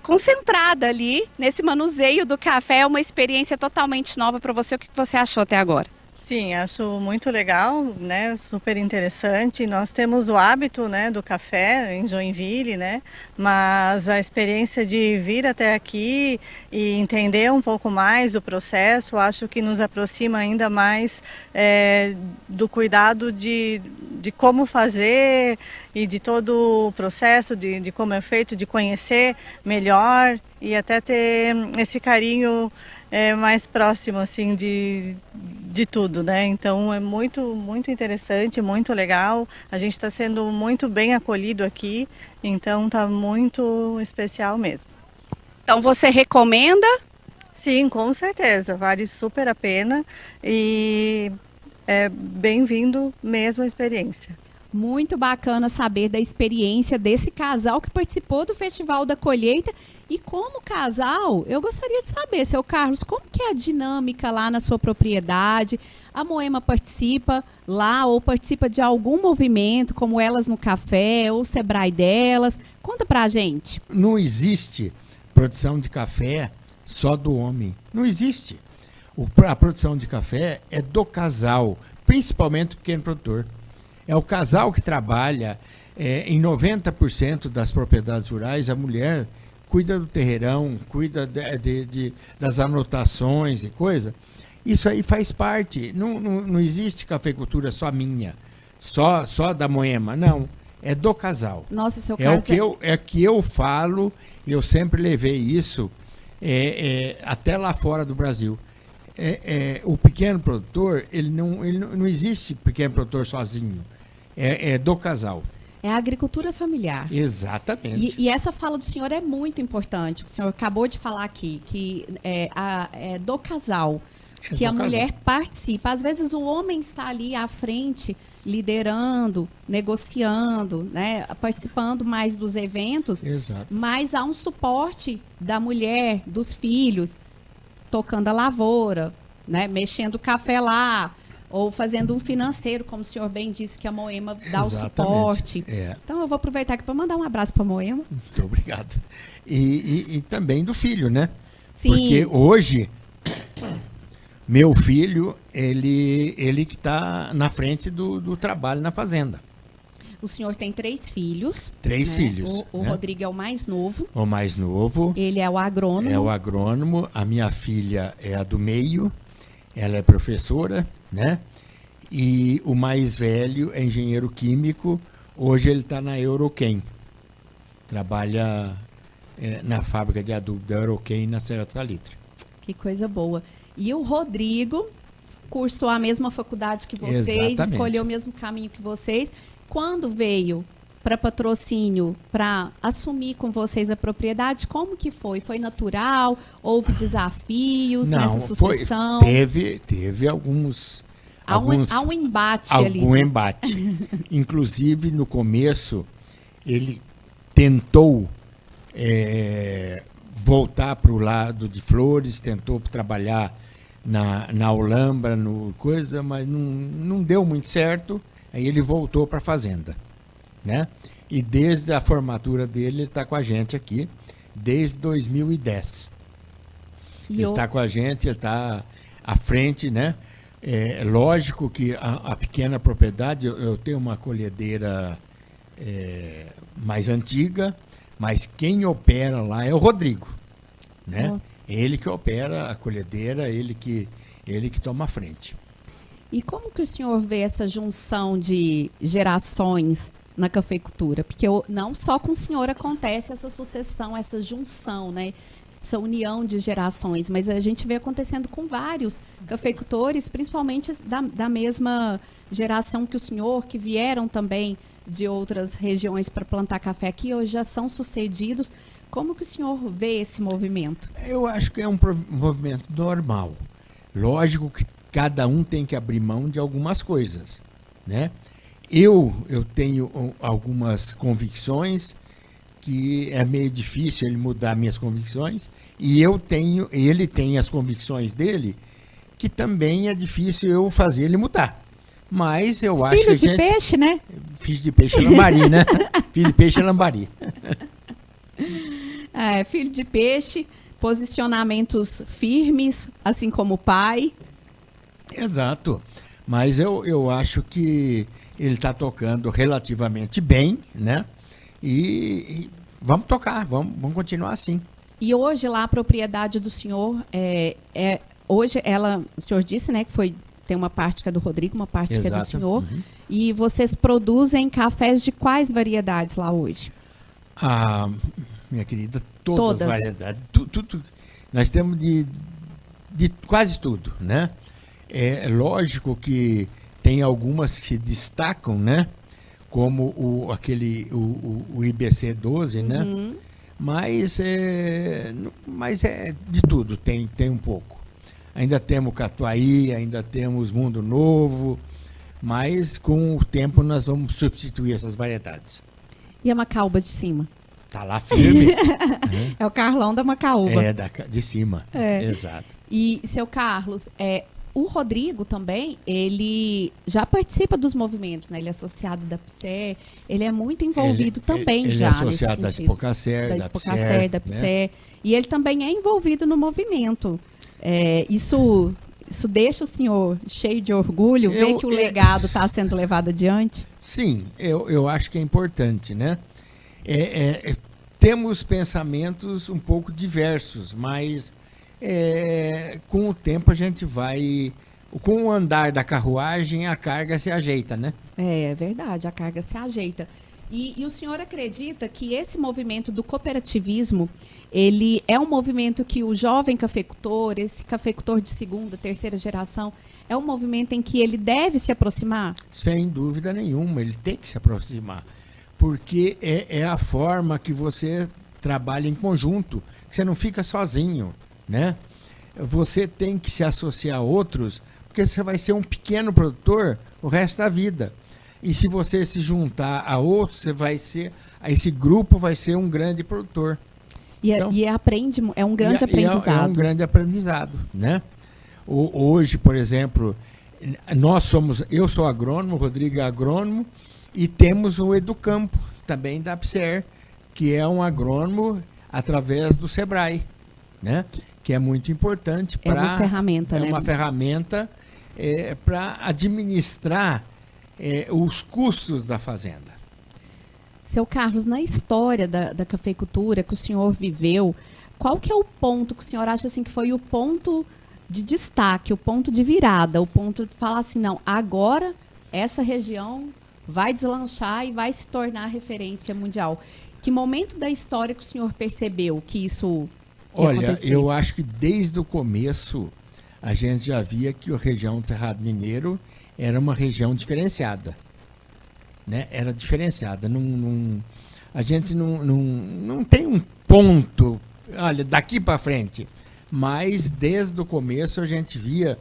concentrada ali nesse manuseio do café. É uma experiência totalmente nova para você. O que você achou até agora? Sim, acho muito legal, né? Super interessante. Nós temos o hábito, né, do café em Joinville, né? Mas a experiência de vir até aqui e entender um pouco mais o processo, acho que nos aproxima ainda mais do cuidado de como fazer e de todo o processo, de como é feito, de conhecer melhor e até ter esse carinho mais próximo, assim, de tudo, né? Então é muito, muito interessante, muito legal. A gente está sendo muito bem acolhido aqui, então está muito especial mesmo. Então você recomenda? Sim, com certeza, vale super a pena e é bem-vindo mesmo a experiência. Muito bacana saber da experiência desse casal que participou do Festival da Colheita. E como casal, eu gostaria de saber, seu Carlos, como que é a dinâmica lá na sua propriedade? A Moema participa lá ou participa de algum movimento, como Elas no Café ou o Sebrae delas? Conta pra gente. Não existe produção de café só do homem. Não existe. A produção de café é do casal, principalmente o pequeno produtor. É o casal que trabalha. Em 90% das propriedades rurais, a mulher cuida do terreirão, cuida das anotações e coisa. Isso aí faz parte. Não existe cafeicultura só minha, só da Moema. Não, é do casal. Nossa, seu Carlos... É que eu falo, eu sempre levei isso até lá fora do Brasil. O pequeno produtor, ele não existe pequeno produtor sozinho. É do casal. É a agricultura familiar. Exatamente. E essa fala do senhor é muito importante. O senhor acabou de falar aqui, que é do casal, que a mulher participa. Às vezes o homem está ali à frente, liderando, negociando, né, participando mais dos eventos. Exato. Mas há um suporte da mulher, dos filhos, tocando a lavoura, né, mexendo o café lá, ou fazendo um financeiro, como o senhor bem disse, que a Moema dá o suporte. Então eu vou aproveitar aqui para mandar um abraço para a Moema. Muito obrigado. E também do filho, né? Sim. Porque hoje, meu filho, ele que está na frente do trabalho na fazenda. O senhor tem 3 filhos. 3 filhos. O Rodrigo é o mais novo. O mais novo. Ele é o agrônomo. É o agrônomo. A minha filha é a do meio. Ela é professora, né? E o mais velho é engenheiro químico. Hoje ele está na Euroquem. Trabalha na fábrica de adubo da Euroquem, na Serra do Salitre. Que coisa boa. E o Rodrigo cursou a mesma faculdade que vocês, Exatamente. Escolheu o mesmo caminho que vocês. Quando veio para Patrocínio, para assumir com vocês a propriedade, como que foi? Foi natural? Houve desafios nessa sucessão? Teve alguns... Há um embate ali. Algum embate. Inclusive, no começo, ele tentou voltar para o lado de Flores, tentou trabalhar na Alhambra, mas não deu muito certo. Aí ele voltou para a fazenda, né? E desde a formatura dele, ele está com a gente aqui, desde 2010. Ele está com a gente, ele está à frente, né? Lógico que a pequena propriedade, eu tenho uma colhedeira mais antiga, mas quem opera lá é o Rodrigo. né? Ele que opera a colhedeira, ele que toma a frente. E como que o senhor vê essa junção de gerações na cafeicultura? Porque não só com o senhor acontece essa sucessão, essa junção, né? Essa união de gerações, mas a gente vê acontecendo com vários cafeicultores, principalmente da mesma geração que o senhor, que vieram também de outras regiões para plantar café aqui, hoje já são sucedidos. Como que o senhor vê esse movimento? Eu acho que é um movimento normal. Lógico que cada um tem que abrir mão de algumas coisas, né? Eu tenho algumas convicções que é meio difícil ele mudar minhas convicções, e ele tem as convicções dele, que também é difícil eu fazer ele mudar. Mas eu acho que Filho de peixe, né? Filho de peixe é lambari, né? Filho de peixe é lambari. Filho de peixe, posicionamentos firmes, assim como o pai. Exato. Mas eu acho que ele está tocando relativamente bem, né? E vamos tocar, vamos continuar assim. E hoje lá a propriedade do senhor, hoje o senhor disse, né, que tem uma parte que é do Rodrigo, uma parte Exato. que é do senhor. Uhum. E vocês produzem cafés de quais variedades lá hoje? Minha querida, todas as variedades. Tudo, nós temos de quase tudo, né? É lógico que tem algumas que se destacam, né? Como o IBC 12, né? Uhum. Mas é de tudo, tem um pouco. Ainda temos Catuaí, ainda temos Mundo Novo, mas com o tempo nós vamos substituir essas variedades. E a Macaúba de cima? Tá lá firme. É o Carlão da Macaúba. É, de cima. Exato. E, seu Carlos, o Rodrigo também, ele já participa dos movimentos, né? Ele é associado da PSE, ele é muito envolvido também ele já. Ele é associado da Expocacer, da PSE. Né? E ele também é envolvido no movimento. Isso deixa o senhor cheio de orgulho, ver que o legado está sendo levado adiante? Sim, eu acho que é importante, né? Temos pensamentos um pouco diversos, mas com o tempo a gente vai... Com o andar da carruagem, a carga se ajeita, né? É verdade, a carga se ajeita. E o senhor acredita que esse movimento do cooperativismo, ele é um movimento que o jovem cafeicultor, esse cafeicultor de segunda, terceira geração, é um movimento em que ele deve se aproximar? Sem dúvida nenhuma, ele tem que se aproximar. Porque é a forma que você trabalha em conjunto, que você não fica sozinho, né? Você tem que se associar a outros, porque você vai ser um pequeno produtor o resto da vida. E se você se juntar a outros, esse grupo vai ser um grande produtor. É um grande aprendizado. É um grande aprendizado, né? Hoje, por exemplo, eu sou agrônomo, o Rodrigo é agrônomo, e temos o Educampo, também da PSER, que é um agrônomo através do Sebrae, né? Que é muito importante para... É uma ferramenta, né? É uma ferramenta para administrar os custos da fazenda. Seu Carlos, na história da cafeicultura que o senhor viveu, qual que é o ponto que o senhor acha assim, que foi o ponto de destaque, o ponto de virada, o ponto de falar assim, não, agora essa região vai deslanchar e vai se tornar referência mundial? Que momento da história que o senhor percebeu que isso ia acontecer? Eu acho que desde o começo a gente já via que a região do Cerrado Mineiro era uma região diferenciada, né? Era diferenciada. A gente não tem um ponto, olha, daqui para frente, mas desde o começo a gente via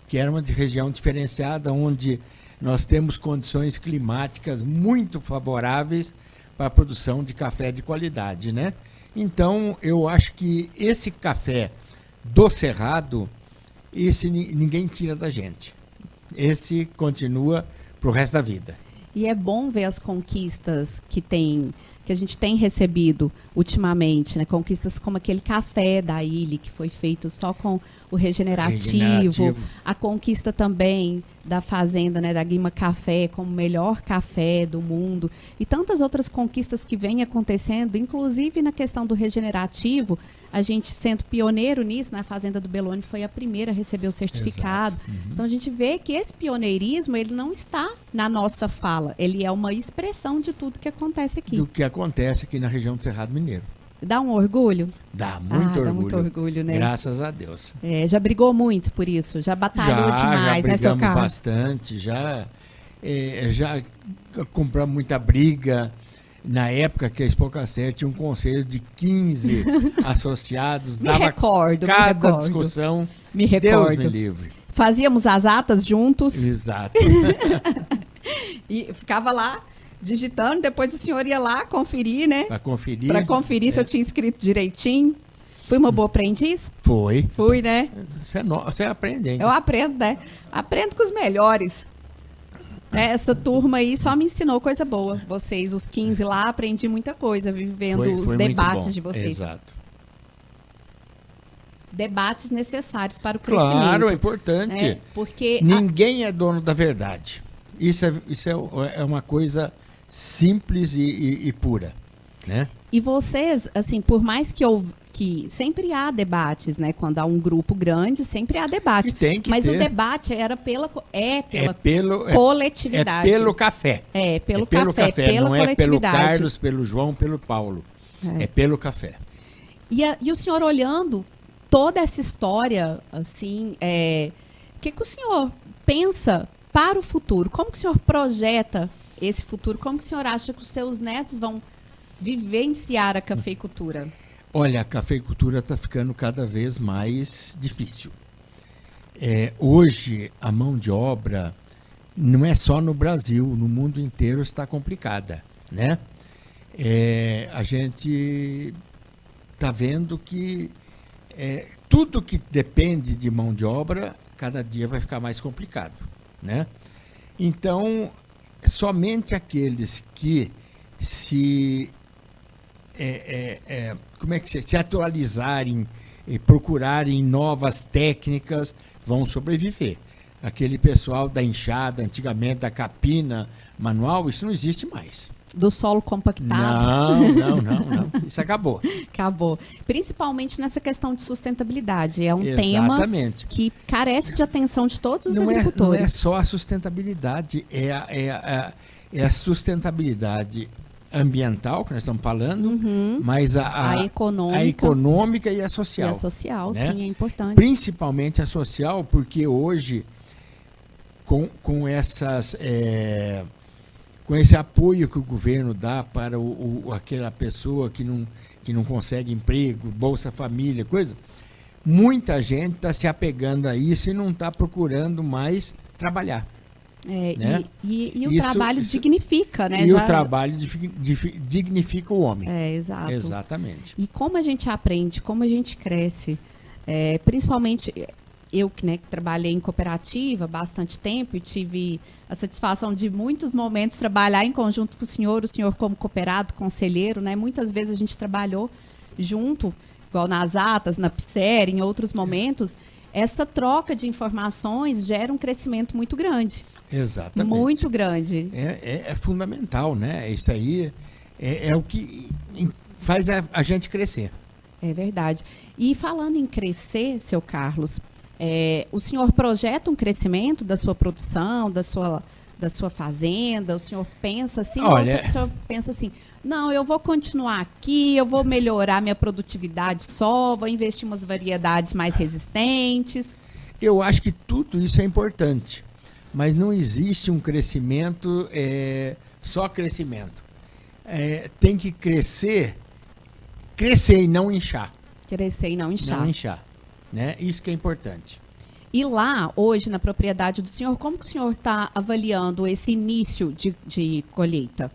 que era uma região diferenciada, onde nós temos condições climáticas muito favoráveis para a produção de café de qualidade, né? Então, eu acho que esse café do Cerrado, esse ninguém tira da gente. Esse continua para o resto da vida. E é bom ver as conquistas que que a gente tem recebido ultimamente, né? Conquistas como aquele café da Ilha, que foi feito só com o regenerativo. A conquista também da fazenda, né, da Guima Café, como o melhor café do mundo. E tantas outras conquistas que vêm acontecendo, inclusive na questão do regenerativo, a gente sendo pioneiro nisso, na Fazenda do Belone foi a primeira a receber o certificado. Então a gente vê que esse pioneirismo, ele não está na nossa fala, ele é uma expressão de tudo que acontece aqui. Do que acontece aqui na região do Cerrado Mineiro. Dá um orgulho? Dá muito orgulho. Dá muito orgulho, né? Graças a Deus. Já brigou muito por isso? Já batalhou demais, né, seu Carlos? Bastante, já compramos muita briga. Na época que a Expocacer tinha um conselho de 15 associados, dava cada discussão. Me recordo. Deus me livre. Fazíamos as atas juntos. Exato. E ficava lá digitando, depois o senhor ia lá conferir, né? Para conferir se eu tinha escrito direitinho. Fui uma boa aprendiz? Fui, né? Você aprende, hein? Eu aprendo, né? Aprendo com os melhores. Essa turma aí só me ensinou coisa boa. Vocês, os 15 lá, aprendi muita coisa, vivendo os debates de vocês. Exato. Debates necessários para o crescimento. Claro, é importante. Porque ninguém é dono da verdade. Isso é uma coisa simples e pura, né? E vocês, assim, por mais que sempre há debates, né? Quando há um grupo grande, sempre há debate. Mas o debate era pela coletividade. É pelo café. Pelo café, pela não coletividade. É pelo Carlos, pelo João, pelo Paulo. É pelo café. E o senhor olhando toda essa história, assim, o que o senhor pensa para o futuro? Como que o senhor projeta esse futuro? Como que o senhor acha que os seus netos vão vivenciar a cafeicultura? Olha, a cafeicultura está ficando cada vez mais difícil. Hoje, a mão de obra não é só no Brasil, no mundo inteiro está complicada, né? A gente está vendo que tudo que depende de mão de obra, cada dia vai ficar mais complicado, né? Então, somente aqueles que se atualizarem e procurarem novas técnicas vão sobreviver. Aquele pessoal da enxada, antigamente da capina manual, isso não existe mais. Do solo compactado? Não. Isso acabou. Acabou. Principalmente nessa questão de sustentabilidade. É um Exatamente. Tema que carece de atenção de todos os agricultores. Não é só a sustentabilidade, é a sustentabilidade ambiental que nós estamos falando, mas a econômica e a social. E a social, né? Sim, é importante. Principalmente a social, porque hoje, com esse apoio que o governo dá para aquela pessoa que não consegue emprego, Bolsa Família, coisa, muita gente está se apegando a isso e não está procurando mais trabalhar. Né? E o trabalho dignifica, né? E o trabalho dignifica o homem. Exato. Exatamente. E como a gente aprende, como a gente cresce, principalmente eu que trabalhei em cooperativa há bastante tempo e tive a satisfação de muitos momentos trabalhar em conjunto com o senhor como cooperado, conselheiro, né? Muitas vezes a gente trabalhou junto, igual nas atas, na PSER, em outros momentos. Essa troca de informações gera um crescimento muito grande. Exatamente. Muito grande. É fundamental, né? Isso aí é o que faz a gente crescer. É verdade. E falando em crescer, seu Carlos, o senhor projeta um crescimento da sua produção, da sua fazenda? O senhor pensa assim? Olha, o senhor pensa assim, não, eu vou continuar aqui, eu vou melhorar minha produtividade vou investir em umas variedades mais resistentes? Eu acho que tudo isso é importante, mas não existe um crescimento, só crescimento. Tem que crescer e não inchar. Crescer e não inchar. Não inchar, né? Isso que é importante. E lá, hoje, na propriedade do senhor, como que o senhor está avaliando esse início de colheita?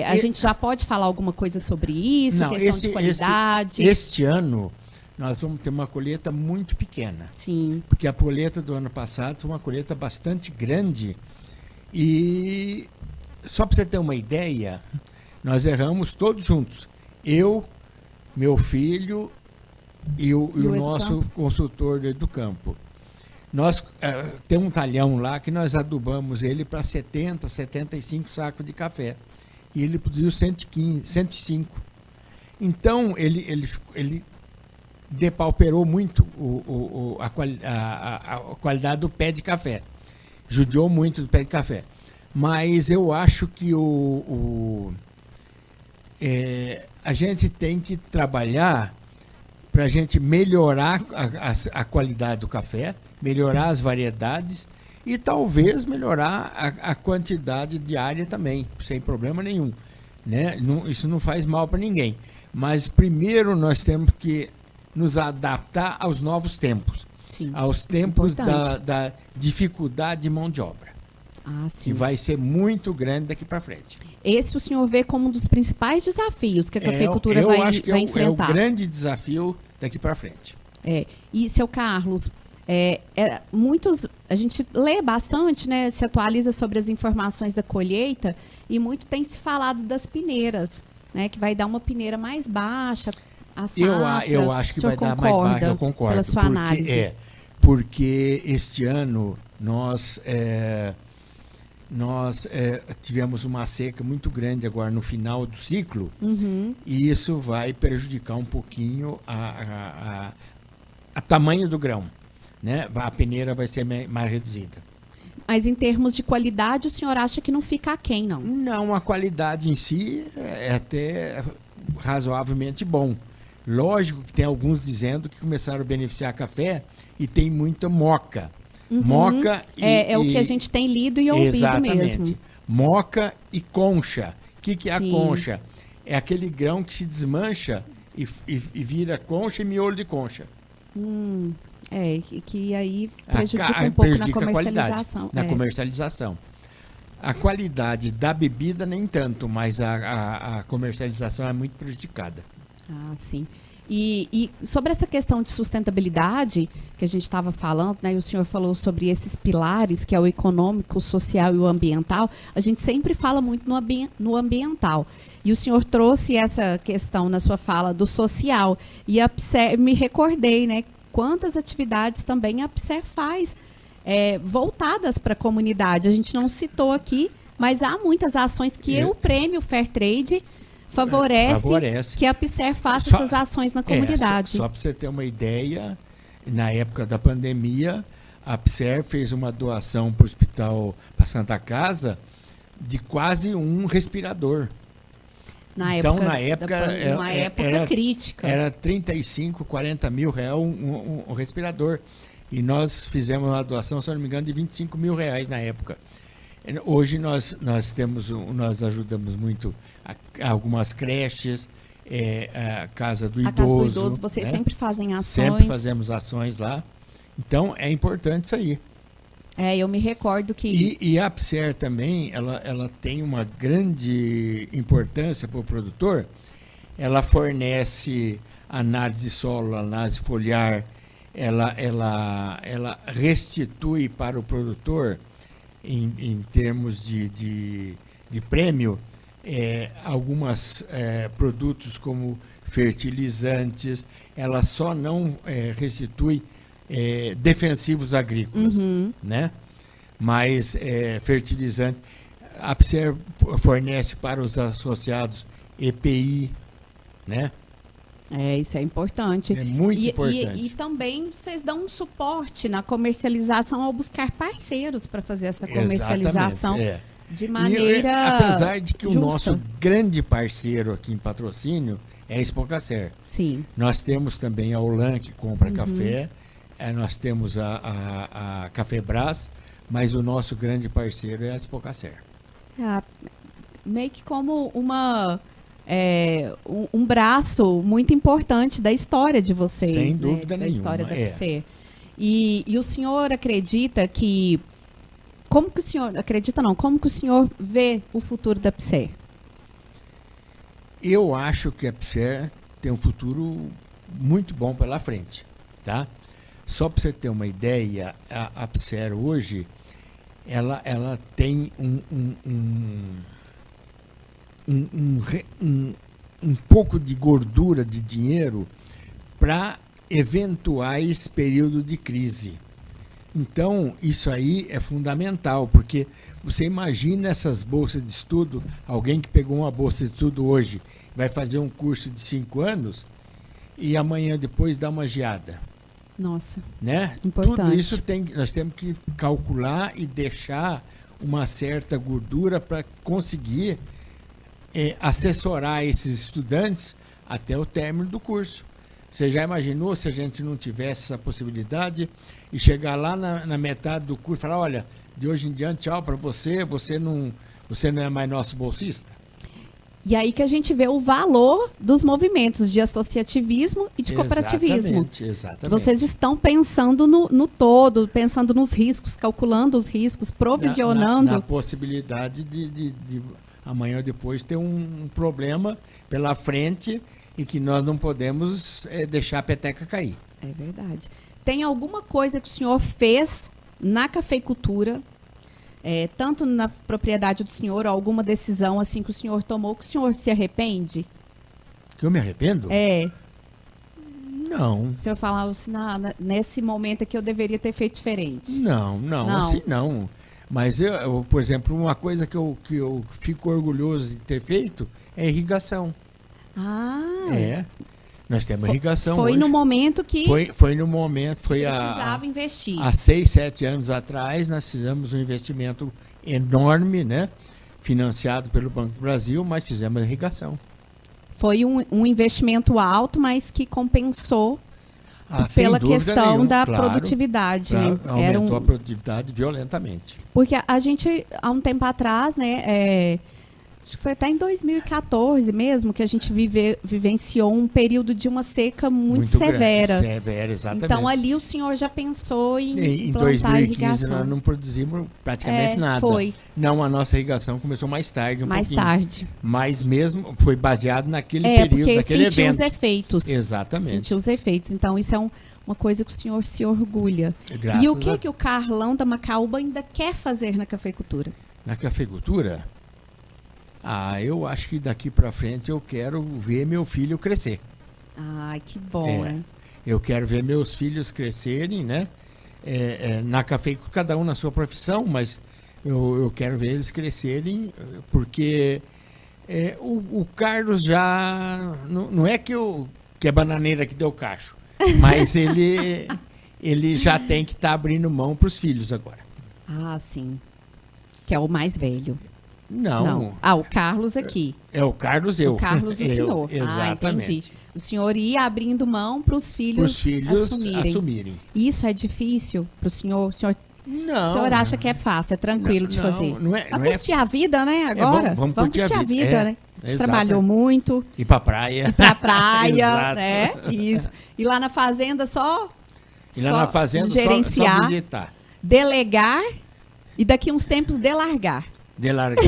A gente já pode falar alguma coisa sobre isso, questão de qualidade? Este ano, nós vamos ter uma colheita muito pequena. Sim. Porque a colheita do ano passado foi uma colheita bastante grande. E, só para você ter uma ideia, Nós erramos todos juntos. Eu, meu filho e o nosso consultor do Educampo. Nós temos um talhão lá que nós adubamos ele para 70, 75 sacos de café. E ele produziu 115, 105. Então, ele depauperou muito a qualidade do pé de café. Judiou muito do pé de café. Mas eu acho que a gente tem que trabalhar para a gente melhorar a qualidade do café, melhorar as variedades e talvez melhorar a quantidade diária também, sem problema nenhum. Né? Isso não faz mal para ninguém. Mas primeiro nós temos que nos adaptar aos novos tempos. Sim, aos tempos da dificuldade de mão de obra. Que vai ser muito grande daqui para frente. Esse o senhor vê como um dos principais desafios que a cafeicultura vai enfrentar. É o grande desafio daqui para frente. E, seu Carlos, a gente lê bastante, né, se atualiza sobre as informações da colheita e muito tem se falado das peneiras, né, que vai dar uma peneira mais baixa, a safra. Eu acho que vai dar mais baixa, eu concordo. Pela sua análise. Porque este ano nós tivemos uma seca muito grande agora no final do ciclo, e isso vai prejudicar um pouquinho a tamanho do grão. Né? A peneira vai ser mais reduzida. Mas em termos de qualidade, o senhor acha que não fica aquém, não? Não, a qualidade em si é até razoavelmente bom. Lógico que tem alguns dizendo que começaram a beneficiar café e tem muita moca. Moca é o que a gente tem lido e ouvido mesmo. Moca e concha. O que é a concha? É aquele grão que se desmancha e vira concha e miolo de concha. Que aí prejudica um pouco na comercialização. Na comercialização. A qualidade da bebida nem tanto, mas a comercialização é muito prejudicada. Sim. E sobre essa questão de sustentabilidade que a gente estava falando, né, e o senhor falou sobre esses pilares, que é o econômico, o social e o ambiental, a gente sempre fala muito no ambiental. E o senhor trouxe essa questão na sua fala do social. E me recordei, né, quantas atividades também a APSER faz voltadas para a comunidade. A gente não citou aqui, mas há muitas ações que o Prêmio Fairtrade favorece que a APSER faça essas ações na comunidade. Só para você ter uma ideia, na época da pandemia, a APSER fez uma doação para o hospital, para Santa Casa, de quase um respirador. Na época era crítica. Era 35, 40 mil reais um respirador. E nós fizemos uma doação, se não me engano, de 25 mil reais na época. Hoje nós ajudamos muito algumas creches, a Casa do Idoso. A Casa do Idoso, vocês sempre fazem ações. Sempre fazemos ações lá. Então, é importante isso aí. Eu me recordo que... E a APSER também, ela tem uma grande importância para o produtor. Ela fornece análise de solo, análise foliar, ela restitui para o produtor, em termos de prêmio, alguns produtos como fertilizantes. Ela só não restitui defensivos agrícolas, né? Mas fertilizante. A APSER fornece para os associados EPI, né? Isso é importante. É muito importante. E também vocês dão um suporte na comercialização ao buscar parceiros para fazer essa comercialização de maneira apesar de que justa. O nosso grande parceiro aqui em patrocínio é a Expocacer. Sim. Nós temos também a Olan, que compra café, nós temos a Cafebras, mas o nosso grande parceiro é a Expocacer. Meio que como um braço muito importante da história de vocês. Sem dúvida nenhuma. Da história da APSER. E o senhor acredita que... Como que o senhor vê o futuro da APSER? Eu acho que a APSER tem um futuro muito bom pela frente, tá? Só para você ter uma ideia, a APSER hoje, ela tem um pouco de gordura de dinheiro para eventuais períodos de crise. Então, isso aí é fundamental, porque você imagina essas bolsas de estudo, alguém que pegou uma bolsa de estudo hoje, vai fazer um curso de 5 anos e amanhã depois dá uma geada. Nossa, Né? importante. Tudo isso nós temos que calcular e deixar uma certa gordura para conseguir assessorar esses estudantes até o término do curso. Você já imaginou se a gente não tivesse essa possibilidade e chegar lá na metade do curso e falar, olha, de hoje em diante, tchau para você, você não é mais nosso bolsista? E aí que a gente vê o valor dos movimentos de associativismo e de cooperativismo. Exatamente. Vocês estão pensando no todo, pensando nos riscos, calculando os riscos, provisionando. Na possibilidade de amanhã ou depois ter um problema pela frente e que nós não podemos deixar a peteca cair. É verdade. Tem alguma coisa que o senhor fez na cafeicultura, tanto na propriedade do senhor, ou alguma decisão assim que o senhor tomou, que o senhor se arrepende? Que eu me arrependo? Não. O senhor fala assim, nesse momento aqui eu deveria ter feito diferente. Não. Assim não. Mas eu, por exemplo, uma coisa que eu fico orgulhoso de ter feito é irrigação. Nós temos irrigação foi hoje. No momento que foi no momento, foi precisava investir. Há 6, 7 anos atrás, nós fizemos um investimento enorme, né? Financiado pelo Banco do Brasil, mas fizemos irrigação. Foi um investimento alto, mas que compensou pela questão nenhuma, da claro, produtividade. Né? Aumentou a produtividade violentamente. Porque a gente, há um tempo atrás, né, acho que foi até em 2014 mesmo, que a gente vivenciou um período de uma seca muito severa. Severa, exatamente. Então ali o senhor já pensou em Em plantar 2015 irrigação. nós não produzimos praticamente nada. Foi. Não, a nossa irrigação começou mais tarde, mais pouquinho. tarde. Mas mesmo foi baseado naquele período, porque naquele sentiu evento. os efeitos. Exatamente. Sentiu os efeitos. Então isso é uma coisa que o senhor se orgulha. Graças E o que o Carlão da Macaúba ainda quer fazer na cafeicultura? Na cafeicultura? Eu acho que daqui para frente eu quero ver meu filho crescer. Ai, que bom, né? Eu quero ver meus filhos crescerem, né? Na cafeicultura, cada um na sua profissão, mas eu quero ver eles crescerem, porque o Carlos já... Não é que é bananeira que deu cacho, mas ele já tem que estar abrindo mão para os filhos agora. Sim. Que é o mais velho. Não. O Carlos aqui. É o Carlos, eu. O Carlos, o senhor. Exatamente. Entendi. O senhor ia abrindo mão para os filhos assumirem. Isso é difícil para o senhor? Não. O senhor acha que é fácil, é tranquilo de fazer? Não é. Vamos curtir a vida, né? Agora? Vamos curtir a vida, né? A gente trabalhou muito. Ir pra praia. Exato. Né? Isso. E lá na fazenda só só gerenciar, visitar. Delegar e daqui uns tempos delargar. Delargar.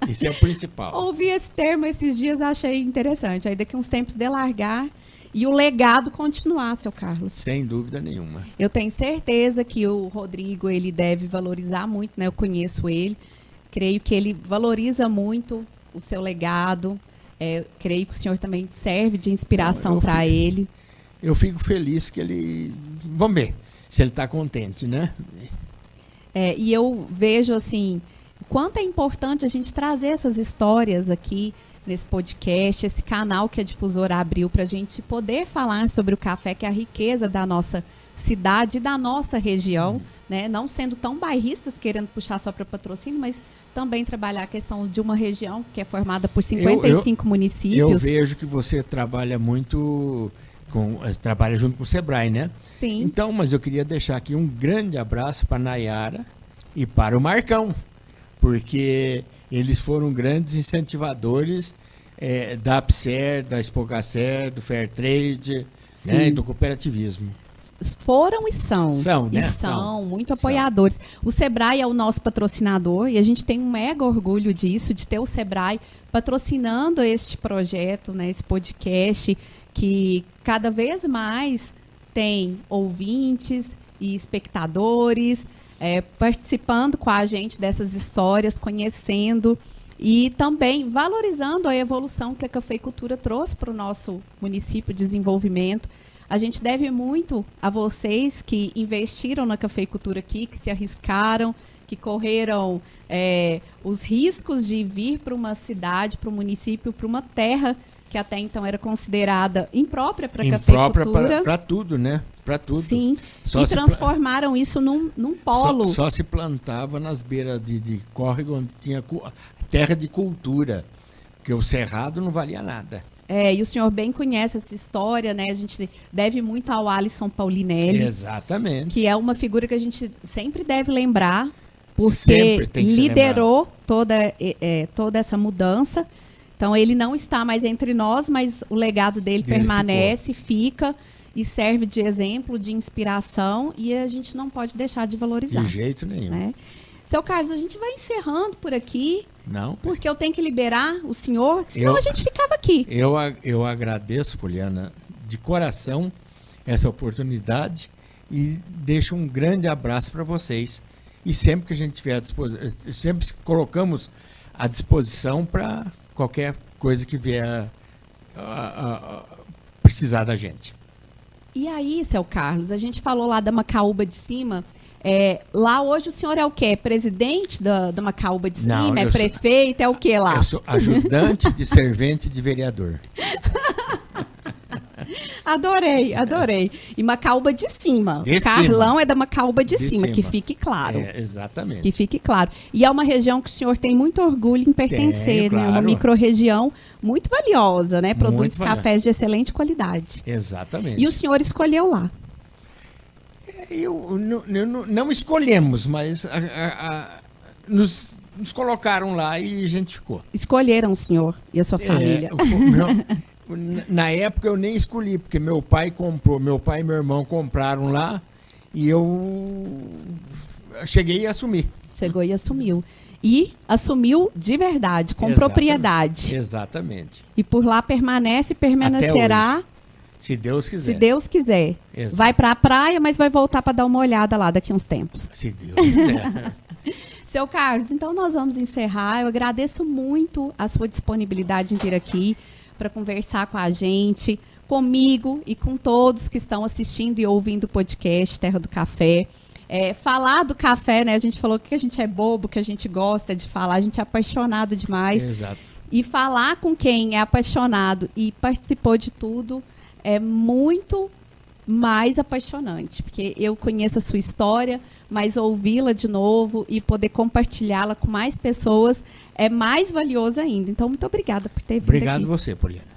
Isso é o principal. Ouvi esse termo esses dias, achei interessante. Aí daqui uns tempos delargar e o legado continuar, seu Carlos. Sem dúvida nenhuma. Eu tenho certeza que o Rodrigo, ele deve valorizar muito, né? Eu conheço ele. Creio que ele valoriza muito o seu legado. Creio que o senhor também serve de inspiração para ele. Eu fico feliz que ele... Vamos ver se ele está contente, né? E eu vejo, assim... Quanto é importante a gente trazer essas histórias aqui nesse podcast, esse canal que a Difusora abriu para a gente poder falar sobre o café, que é a riqueza da nossa cidade e da nossa região, né? Não sendo tão bairristas, querendo puxar só para patrocínio, mas também trabalhar a questão de uma região que é formada por 55 municípios. Eu vejo que você trabalha muito... trabalha junto com o Sebrae, né? Sim. Então, mas eu queria deixar aqui um grande abraço para a Nayara e para o Marcão, porque eles foram grandes incentivadores da APSER, da Expocacer, do Fair Trade, né, e do cooperativismo. Foram e são. São muito apoiadores. O Sebrae é o nosso patrocinador e a gente tem um mega orgulho disso, de ter o Sebrae patrocinando este projeto, né, esse podcast, que cada vez mais tem ouvintes e espectadores participando com a gente dessas histórias, conhecendo e também valorizando a evolução que a cafeicultura trouxe para o nosso município de desenvolvimento. A gente deve muito a vocês que investiram na cafeicultura aqui, que se arriscaram, que correram os riscos de vir para uma cidade, para um município, para uma terra que até então era considerada imprópria para a cafeicultura. Imprópria para tudo, né? Para tudo. Sim, e transformaram isso num polo. Só se plantava nas beiras de córrego onde tinha terra de cultura, porque o cerrado não valia nada. E o senhor bem conhece essa história, né? A gente deve muito ao Alisson Paulinelli. Exatamente. Que é uma figura que a gente sempre deve lembrar, porque liderou toda essa mudança. Então, ele não está mais entre nós, mas o legado dele permanece, fica e serve de exemplo, de inspiração, e a gente não pode deixar de valorizar. De jeito nenhum. Né? Seu Carlos, a gente vai encerrando por aqui. Não. Porque eu tenho que liberar o senhor, senão a gente ficava aqui. Eu agradeço, Poliana, de coração essa oportunidade e deixo um grande abraço para vocês. E sempre que a gente tiver à disposição, sempre colocamos à disposição para qualquer coisa que vier a precisar da gente. E aí, seu Carlos, a gente falou lá da Macaúba de Cima. Lá hoje o senhor é o quê? Presidente da Macaúba de Cima? Não, prefeito? É o quê lá? Eu sou ajudante de servente de vereador. Adorei. E Macaúba de Cima. Carlão é da Macaúba de cima, que fique claro. Exatamente. Que fique claro. E é uma região que o senhor tem muito orgulho em pertencer, né? Uma micro-região muito valiosa, né? Produz cafés de excelente qualidade. Exatamente. E o senhor escolheu lá? Não escolhemos, mas nos colocaram lá e a gente ficou. Escolheram o senhor e a sua família. Na época eu nem escolhi, porque meu pai e meu irmão compraram lá e eu cheguei e assumi. Chegou e assumiu. E assumiu de verdade, com propriedade. Exatamente. E por lá permanecerá. Se Deus quiser. Se Deus quiser. Exato. Vai para a praia, mas vai voltar para dar uma olhada lá daqui a uns tempos. Se Deus quiser. Seu Carlos, então nós vamos encerrar. Eu agradeço muito a sua disponibilidade em vir aqui para conversar com a gente, comigo e com todos que estão assistindo e ouvindo o podcast Terra do Café. Falar do café, né? A gente falou que a gente é bobo, que a gente gosta de falar, a gente é apaixonado demais. Exato. E falar com quem é apaixonado e participou de tudo é muito mais apaixonante, porque eu conheço a sua história, mas ouvi-la de novo e poder compartilhá-la com mais pessoas é mais valioso ainda. Então, muito obrigada por ter vindo aqui. Obrigado você, Poliana.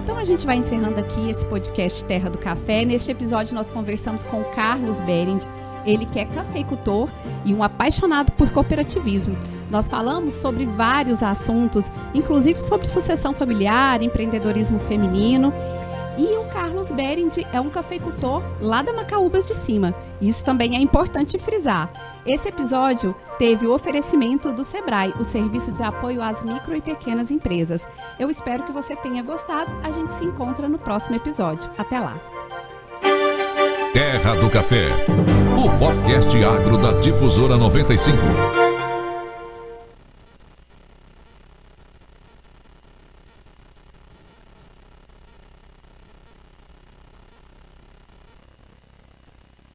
Então, a gente vai encerrando aqui esse podcast Terra do Café. Neste episódio, nós conversamos com o Carlos Berendt. Ele que é cafeicultor e um apaixonado por cooperativismo. Nós falamos sobre vários assuntos, inclusive sobre sucessão familiar, empreendedorismo feminino. E o Carlos Berendt é um cafeicultor lá da Macaúbas de Cima. Isso também é importante frisar. Esse episódio teve o oferecimento do Sebrae, o Serviço de Apoio às Micro e Pequenas Empresas. Eu espero que você tenha gostado. A gente se encontra no próximo episódio. Até lá. Terra do Café, o podcast agro da Difusora 95.